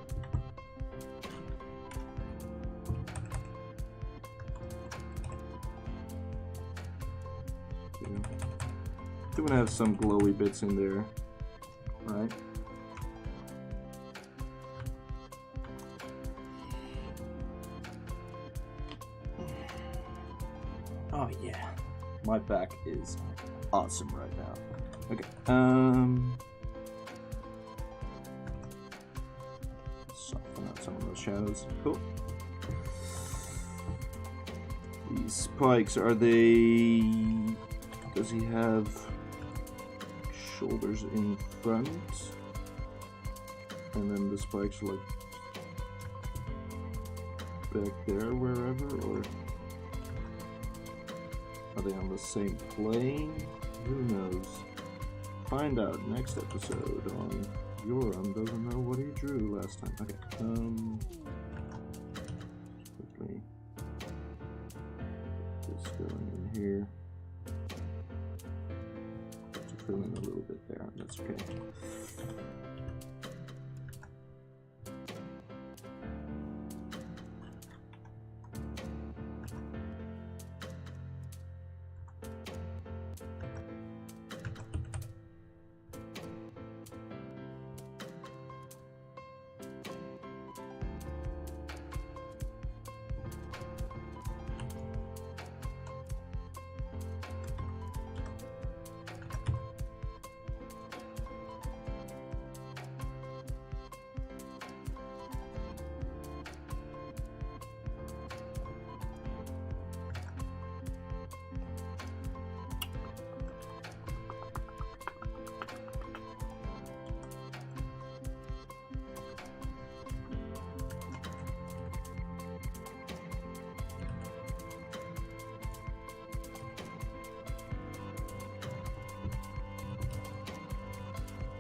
Still gonna have some glowy bits in there, right? Oh yeah, my back is awesome right now. Okay, soften out some of those shadows. Cool. These spikes, are they? Does he have shoulders in front? And then the spikes are like back there, wherever, or are they on the same plane? Who knows? Find out next episode on Joram doesn't know what he drew last time. Okay, quickly get this going in here. To fill in a little bit there, that's okay.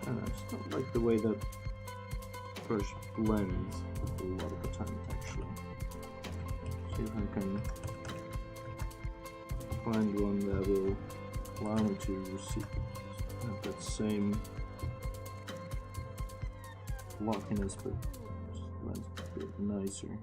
I just don't like the way that brush blends a lot of the time, actually. See if I can find one that will allow me to have that same flockiness, but just blends a bit nicer.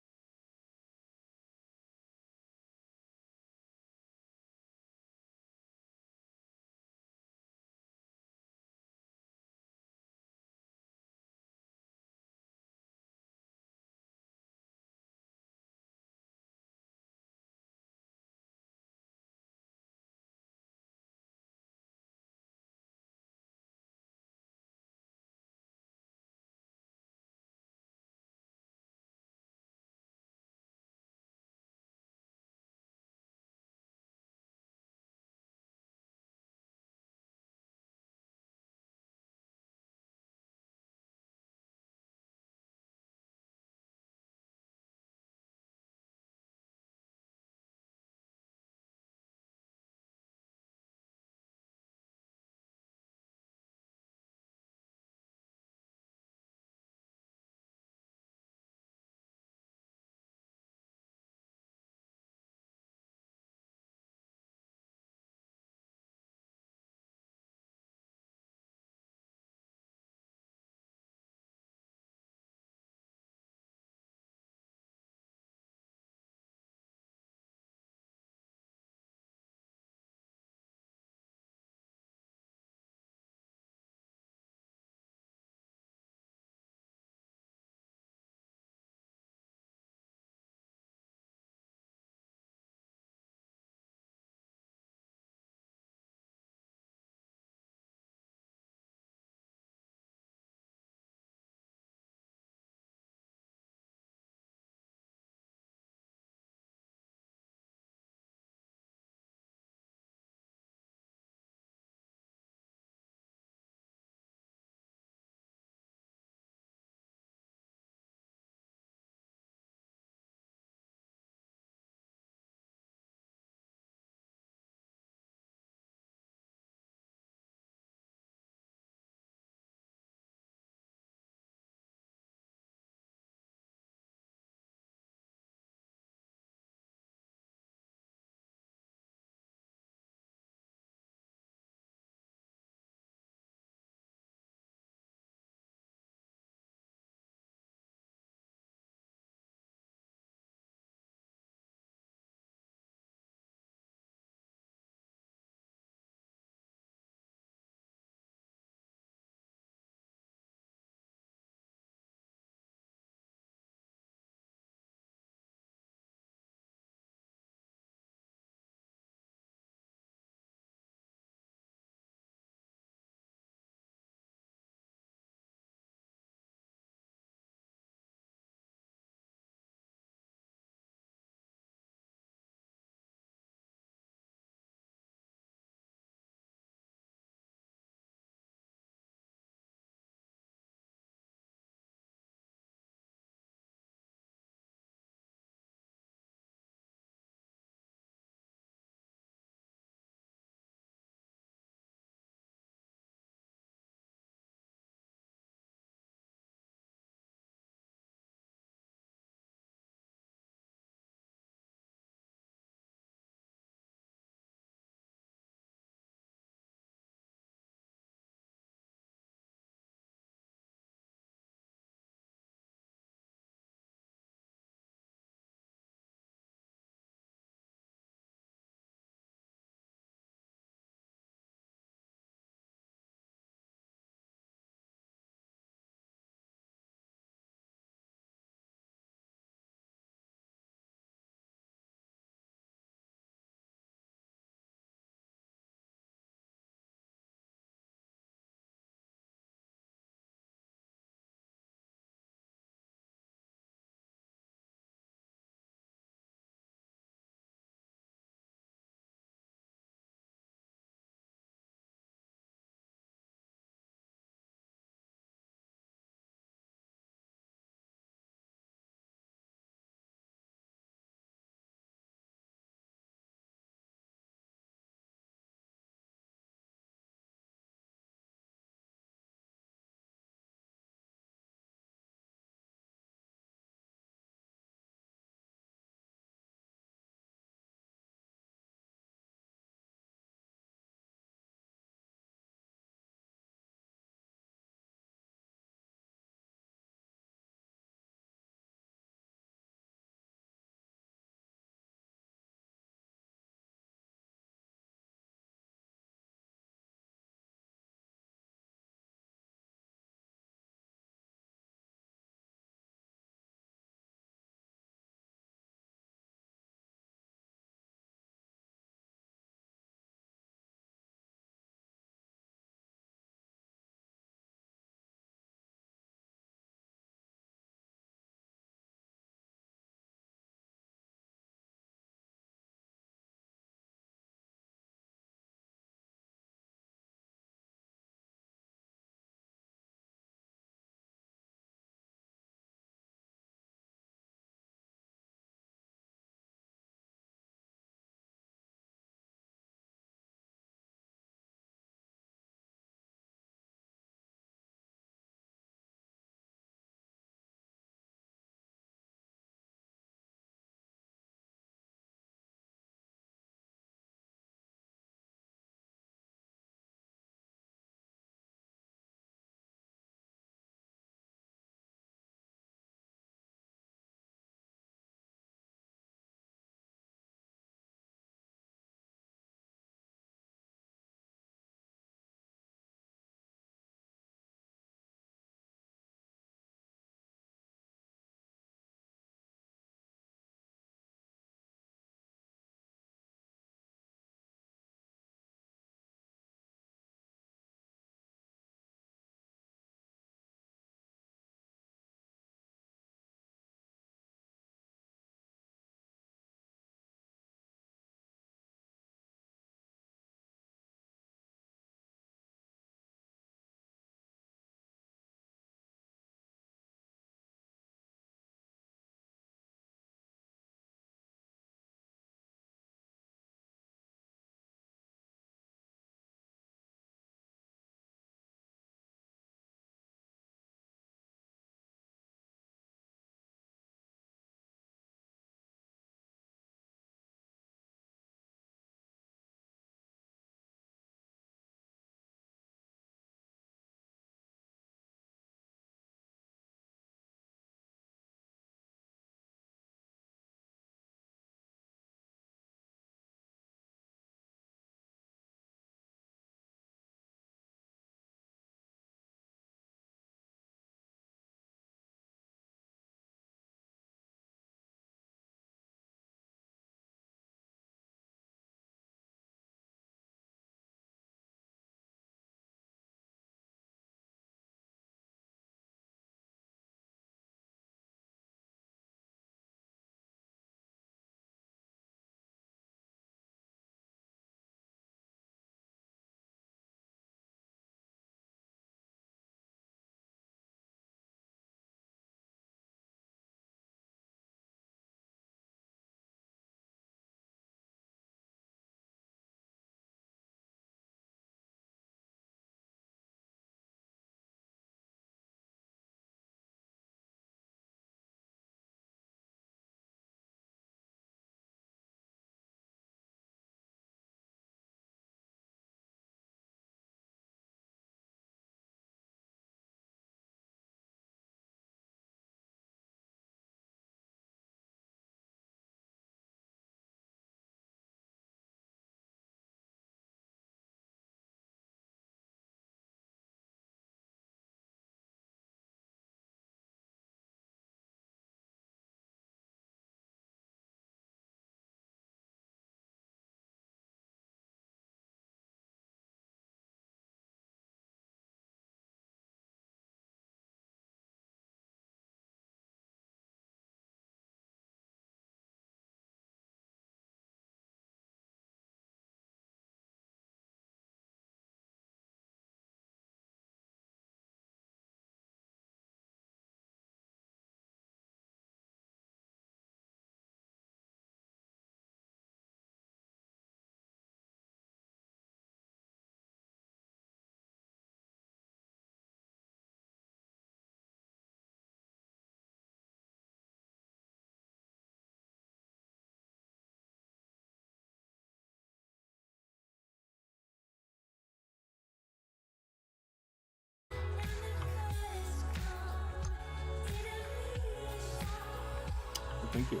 thank you.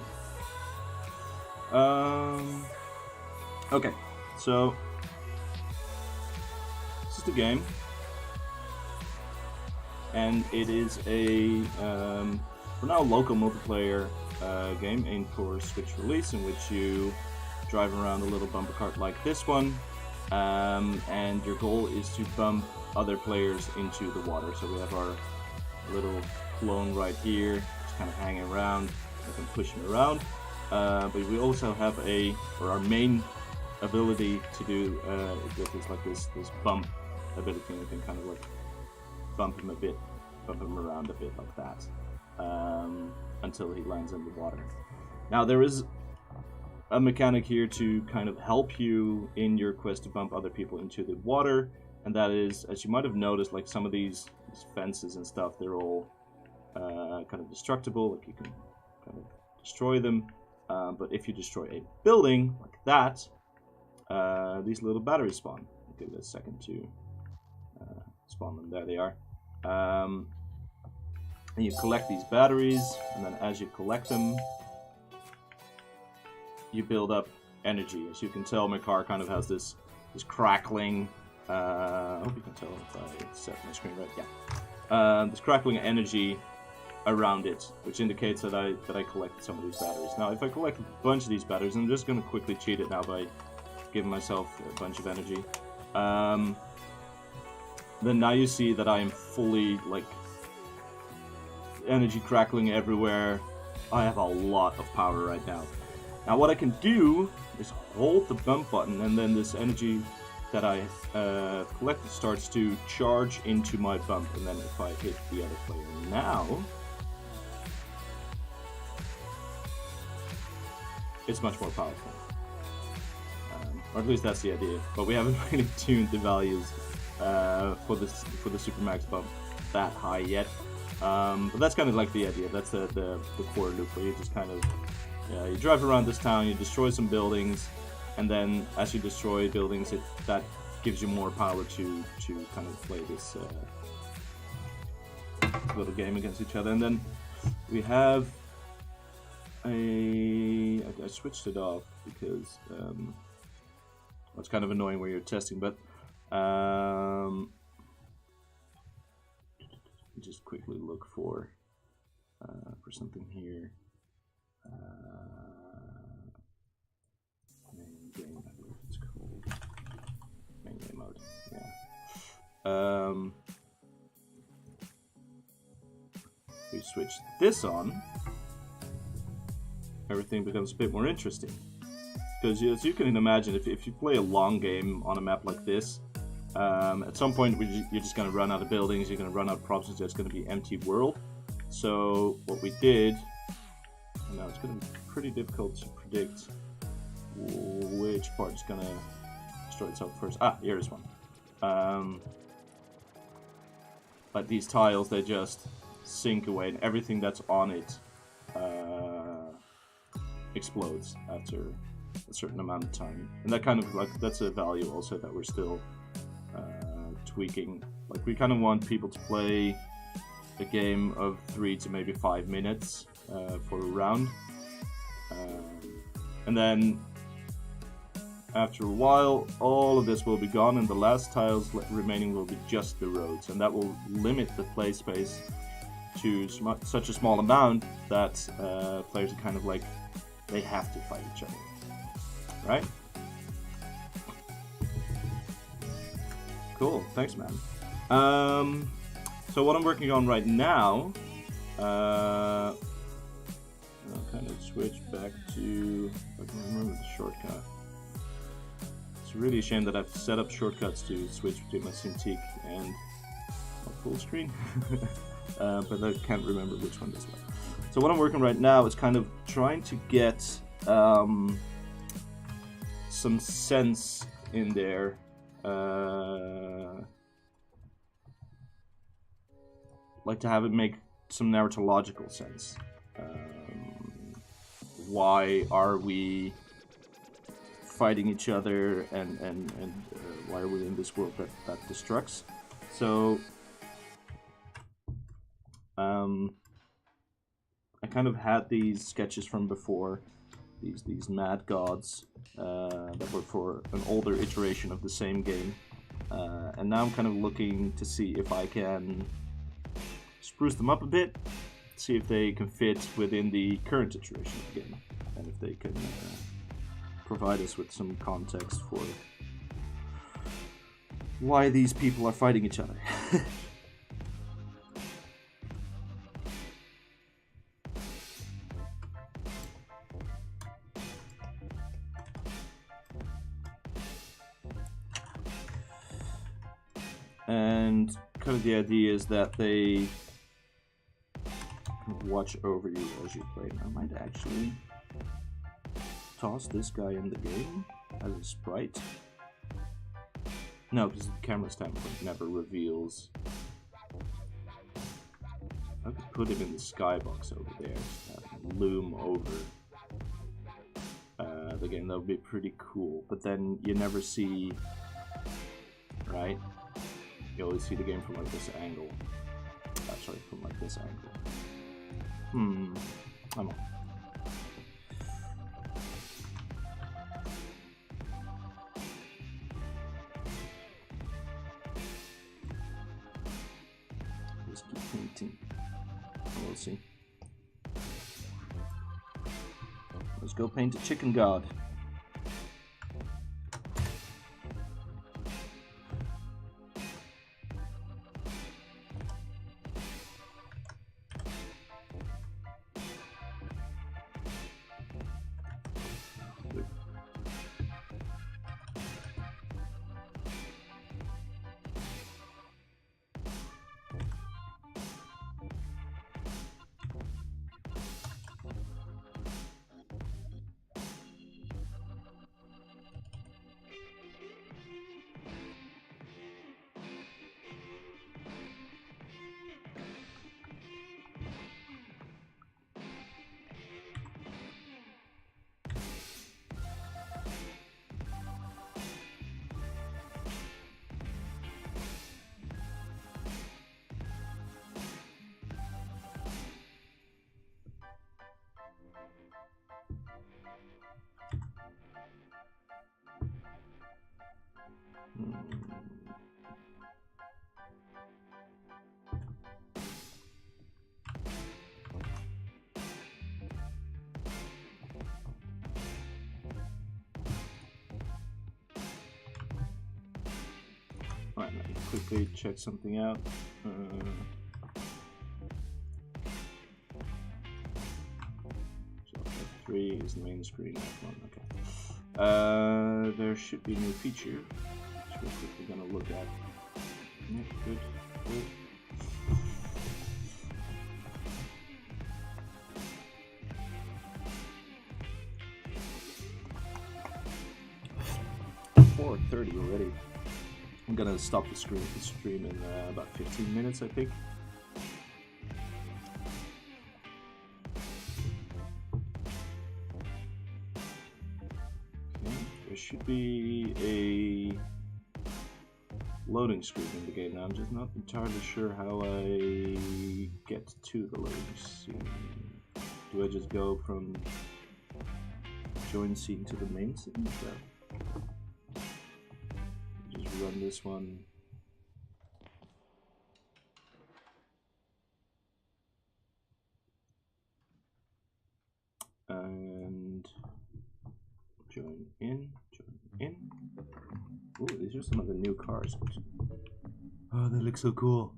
Okay, so this is the game, and it is a for now local multiplayer game aimed for Switch release, in which you drive around a little bumper cart like this one, and your goal is to bump other players into the water. So we have our little clone right here, just kind of hanging around. I can push him around, but we also have our main ability to do is like this bump ability, and we can kind of like bump him around a bit like that, until he lands in the water. Now there is a mechanic here to kind of help you in your quest to bump other people into the water, and that is, as you might have noticed, like some of these fences and stuff, they're all kind of destructible, like you can kind of destroy them, but if you destroy a building like that, these little batteries spawn. I'll give it a second to spawn them. There they are. And you collect these batteries, and then as you collect them, you build up energy. As you can tell, my car kind of has this crackling. I hope you can tell if I set my screen right. Yeah, this crackling energy around it, which indicates that I collected some of these batteries. Now, if I collect a bunch of these batteries, I'm just going to quickly cheat it now by giving myself a bunch of energy. Then now you see that I am fully like energy crackling everywhere. I have a lot of power right now. Now what I can do is hold the bump button, and then this energy that I collected starts to charge into my bump, and then if I hit the other player now, it's much more powerful. Or at least that's the idea, but we haven't really tuned the values for the Supermax bump that high yet. But that's kind of like the idea. That's the core loop, where you just kind of you drive around this town, you destroy some buildings, and then as you destroy buildings, that gives you more power to kind of play this little game against each other. And then we have I switched it off because it's kind of annoying where you're testing, but just quickly look for something here. Main game, I believe it's called. Main game mode, yeah. We switch this on, everything becomes a bit more interesting. Because as you can imagine, if you play a long game on a map like this, at some point you're just going to run out of buildings, you're going to run out of props, it's just going to be empty world. So what we did, and now it's going to be pretty difficult to predict which part is going to destroy itself first. Ah, here is one. Like these tiles, they just sink away, and everything that's on it explodes after a certain amount of time. And that kind of like, that's a value also that we're still tweaking. Like we kind of want people to play a game of 3 to maybe 5 minutes for a round, and then after a while all of this will be gone, and the last tiles remaining will be just the roads, and that will limit the play space to such a small amount that players are kind of like, they have to fight each other, right? Cool, thanks, man. So what I'm working on right now, I'll kind of switch back to, if I can remember the shortcut. It's really a shame that I've set up shortcuts to switch between my Cintiq and my full screen, but I can't remember which one this was. So what I'm working on right now is kind of trying to get some sense in there. Like to have it make some narratological sense. Why are we fighting each other, and why are we in this world that destructs? So I kind kind of had these sketches from before, these mad gods that were for an older iteration of the same game, and now I'm kind of looking to see if I can spruce them up a bit, see if they can fit within the current iteration of the game, and if they can provide us with some context for why these people are fighting each other. And kind of the idea is that they watch over you as you play. I might actually toss this guy in the game as a sprite. No, because the camera standpoint never reveals. I could put him in the skybox over there, just have him loom over the game. That would be pretty cool. But then you never see, right? You always see the game from like this angle. Sorry, from like this angle. I'm on. Just keep painting. We'll see. Let's go paint a chicken god. Alright, let me quickly check something out. So F3 is the main screen, F1, okay. There should be a new feature, which we're quickly gonna look at. Yeah, good, good. .30 already. I'm gonna stop the stream in about 15 minutes, I think. Okay, there should be a loading screen in the game now. I'm just not entirely sure how I get to the loading scene. Do I just go from join scene to the main scene? Run this one. And join in. Ooh, these are some of the new cars. Oh, they look so cool.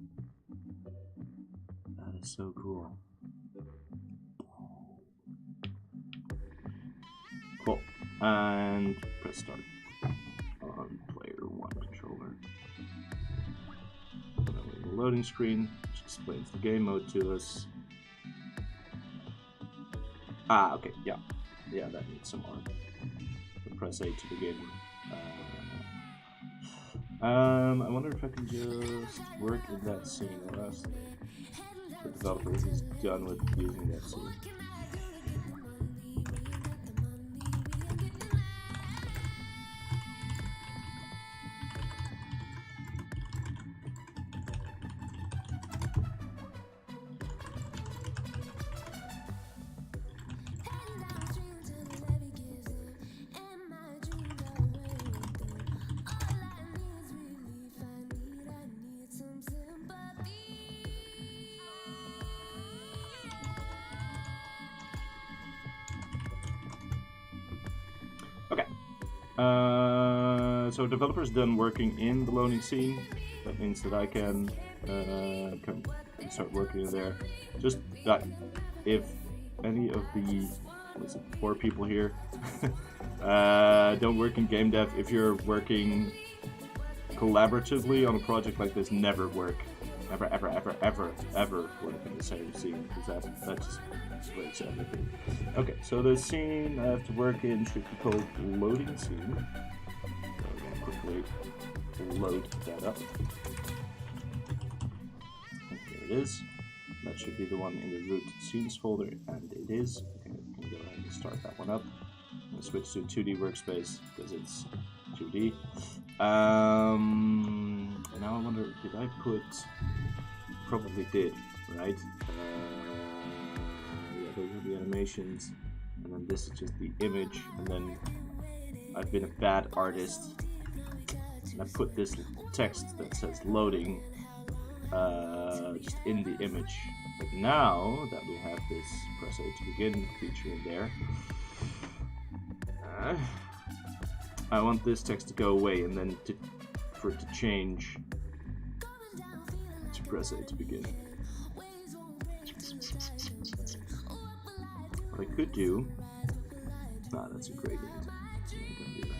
That is so cool. Cool. And press start on player 1 controller. The loading screen, which explains the game mode to us. Ah, okay, yeah, that needs some art. So press A to begin. I wonder if I can just work in that scene, or else the developer is done with using that scene. So developer's done working in the loading scene. That means that I can start working in there. Just that if any of the 4 people here don't work in game dev, if you're working collaboratively on a project like this, never work. Ever work in the same scene, because that just breaks everything. Okay, so the scene I have to work in should be called loading scene. So I'm going to quickly load that up. There it is. That should be the one in the root scenes folder, and it is. Okay, we can go ahead and start that one up. I'm going to switch to a 2D workspace because it's 2D. Now I wonder, did I put... Probably did, right? Yeah, those are the animations, and then this is just the image, and then I've been a bad artist, and I put this text that says loading just in the image. But now that we have this press A to begin feature in there, I want this text to go away, and then for it to change to press A to begin. What I could do... that's a great idea. I'm not gonna do that.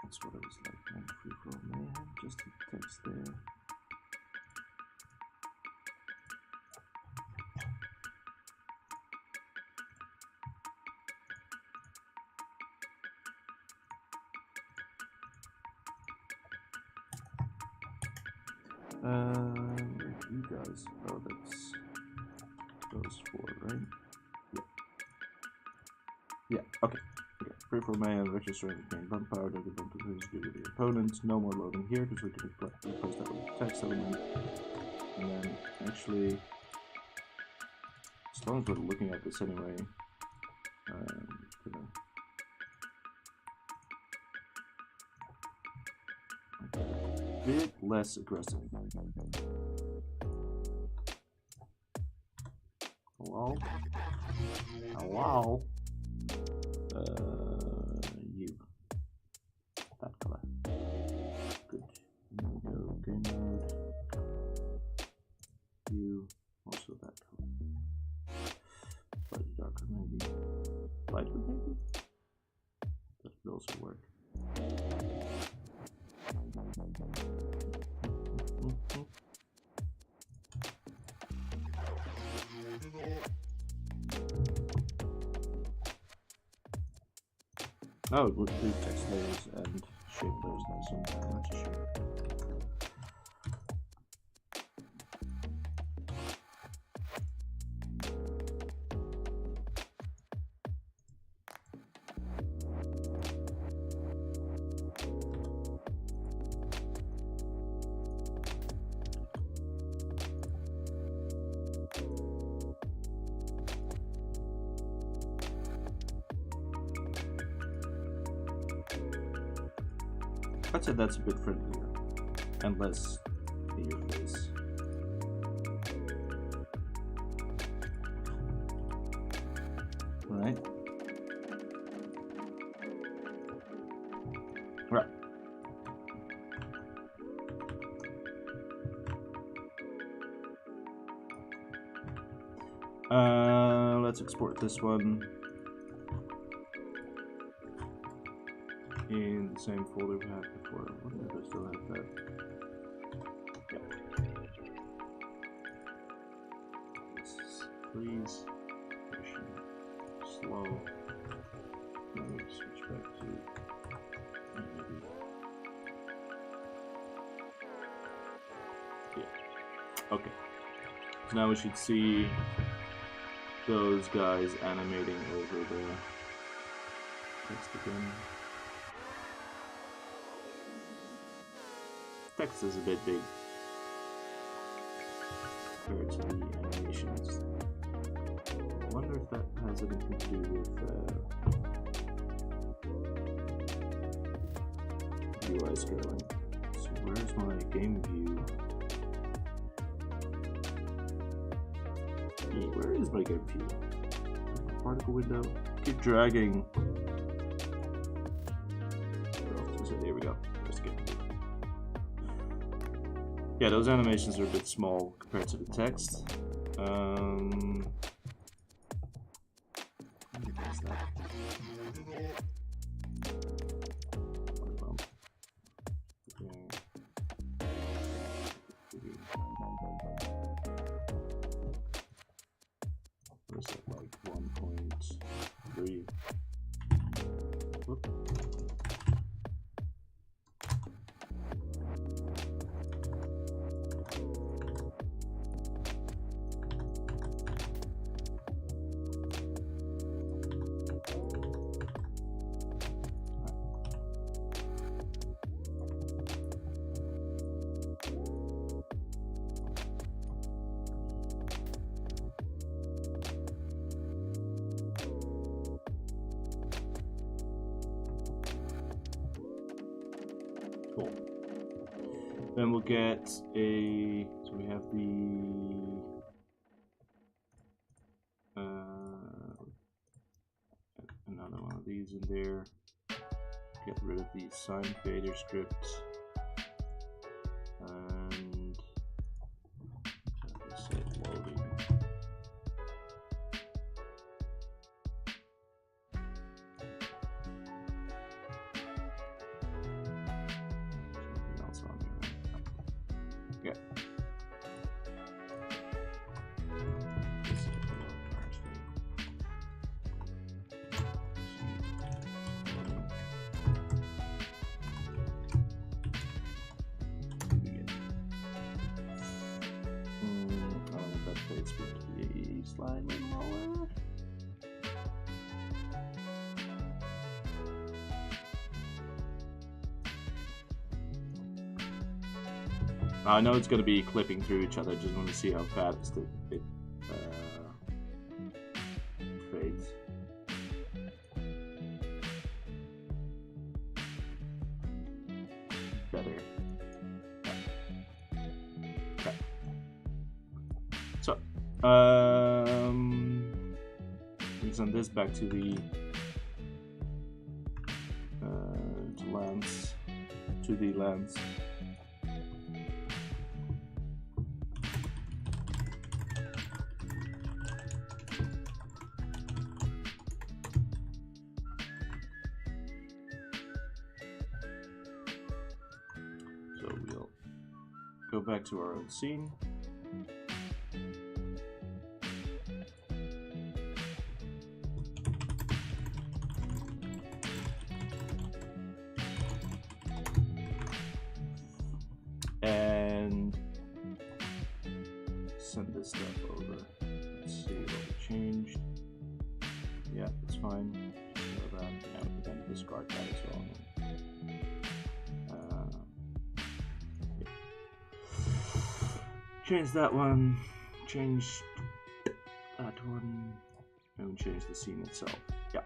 That's what it was like, man. Free for all mayhem, just the text there. You guys. Oh, that's those four, right? Yeah. Yeah. Okay. Okay. Free for mayhem, vector strength, gain bump power, don't bump to do with the opponent. No more loading here because we can replace that with the text element. And then actually, as long as we're looking at this anyway, a bit less aggressive. Hello? Hello? You. That color. Good. There we go. Game mode. You. Also that color. Slightly darker maybe. Lighter maybe? That could also work. Oh, it would do text layers and shape layers now, so I'm not sure. I'd say that's a bit friendlier and less in your face. Right? Right. Let's export this one in the same folder we had before. I wonder if I still have that. Yeah. This is please. Slow. Let me switch back to maybe. Yeah. Okay. So now we should see those guys animating over the text again. Text is a bit big compared to the animations. I wonder if that has anything to do with UI scaling. So where's my game view? Where is my game view? Particle window. Keep dragging. There we go. That's good. Yeah, those animations are a bit small compared to the text. What is that, like 1.3? Whoop. Cool. Then we'll get a, so we have the another one of these in there. Get rid of the sign fader script and set loading. I know it's going to be clipping through each other. Just want to see how fast it fades. Better. Okay. So, send this back to the lens. So we'll go back to our own scene. And send this stuff over. Let's see what we changed. Yeah, it's fine. Show that. Yeah, we can discard that as well. Yeah. Change that one. Change that one. And change the scene itself. Yeah,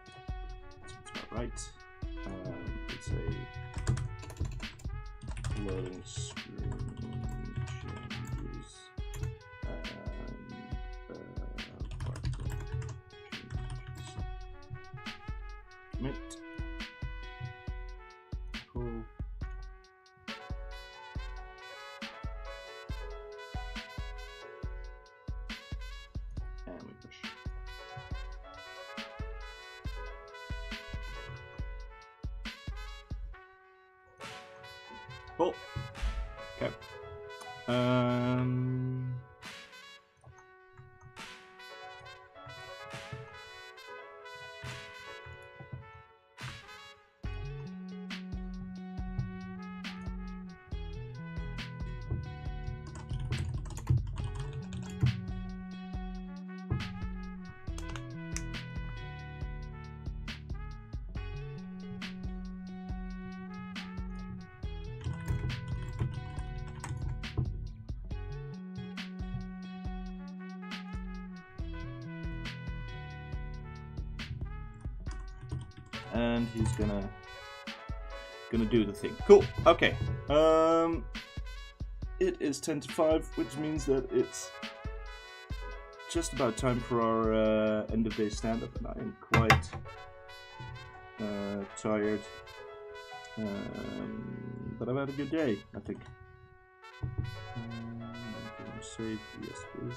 that's about right. Let's say loading screen changes commit pull and we push. Cool. Okay. And he's gonna do the thing. Cool. Okay. It is 10 to 5, which means that it's just about time for our end of day stand-up, and I am quite tired. But I've had a good day, I think. Save, yes, please.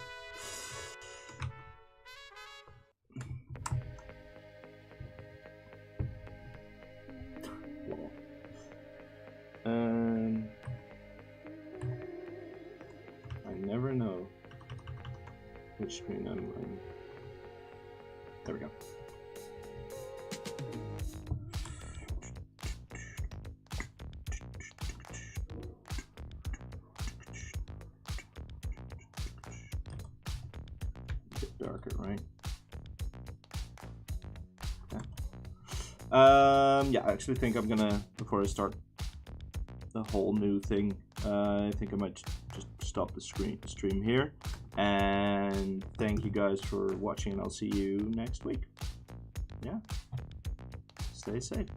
I never know which screen I'm on. There we go. A bit darker, right? Yeah, I actually think I'm gonna, before I start the whole new thing, I think I might just stop the stream here. And thank you guys for watching, and I'll see you next week. Yeah, stay safe.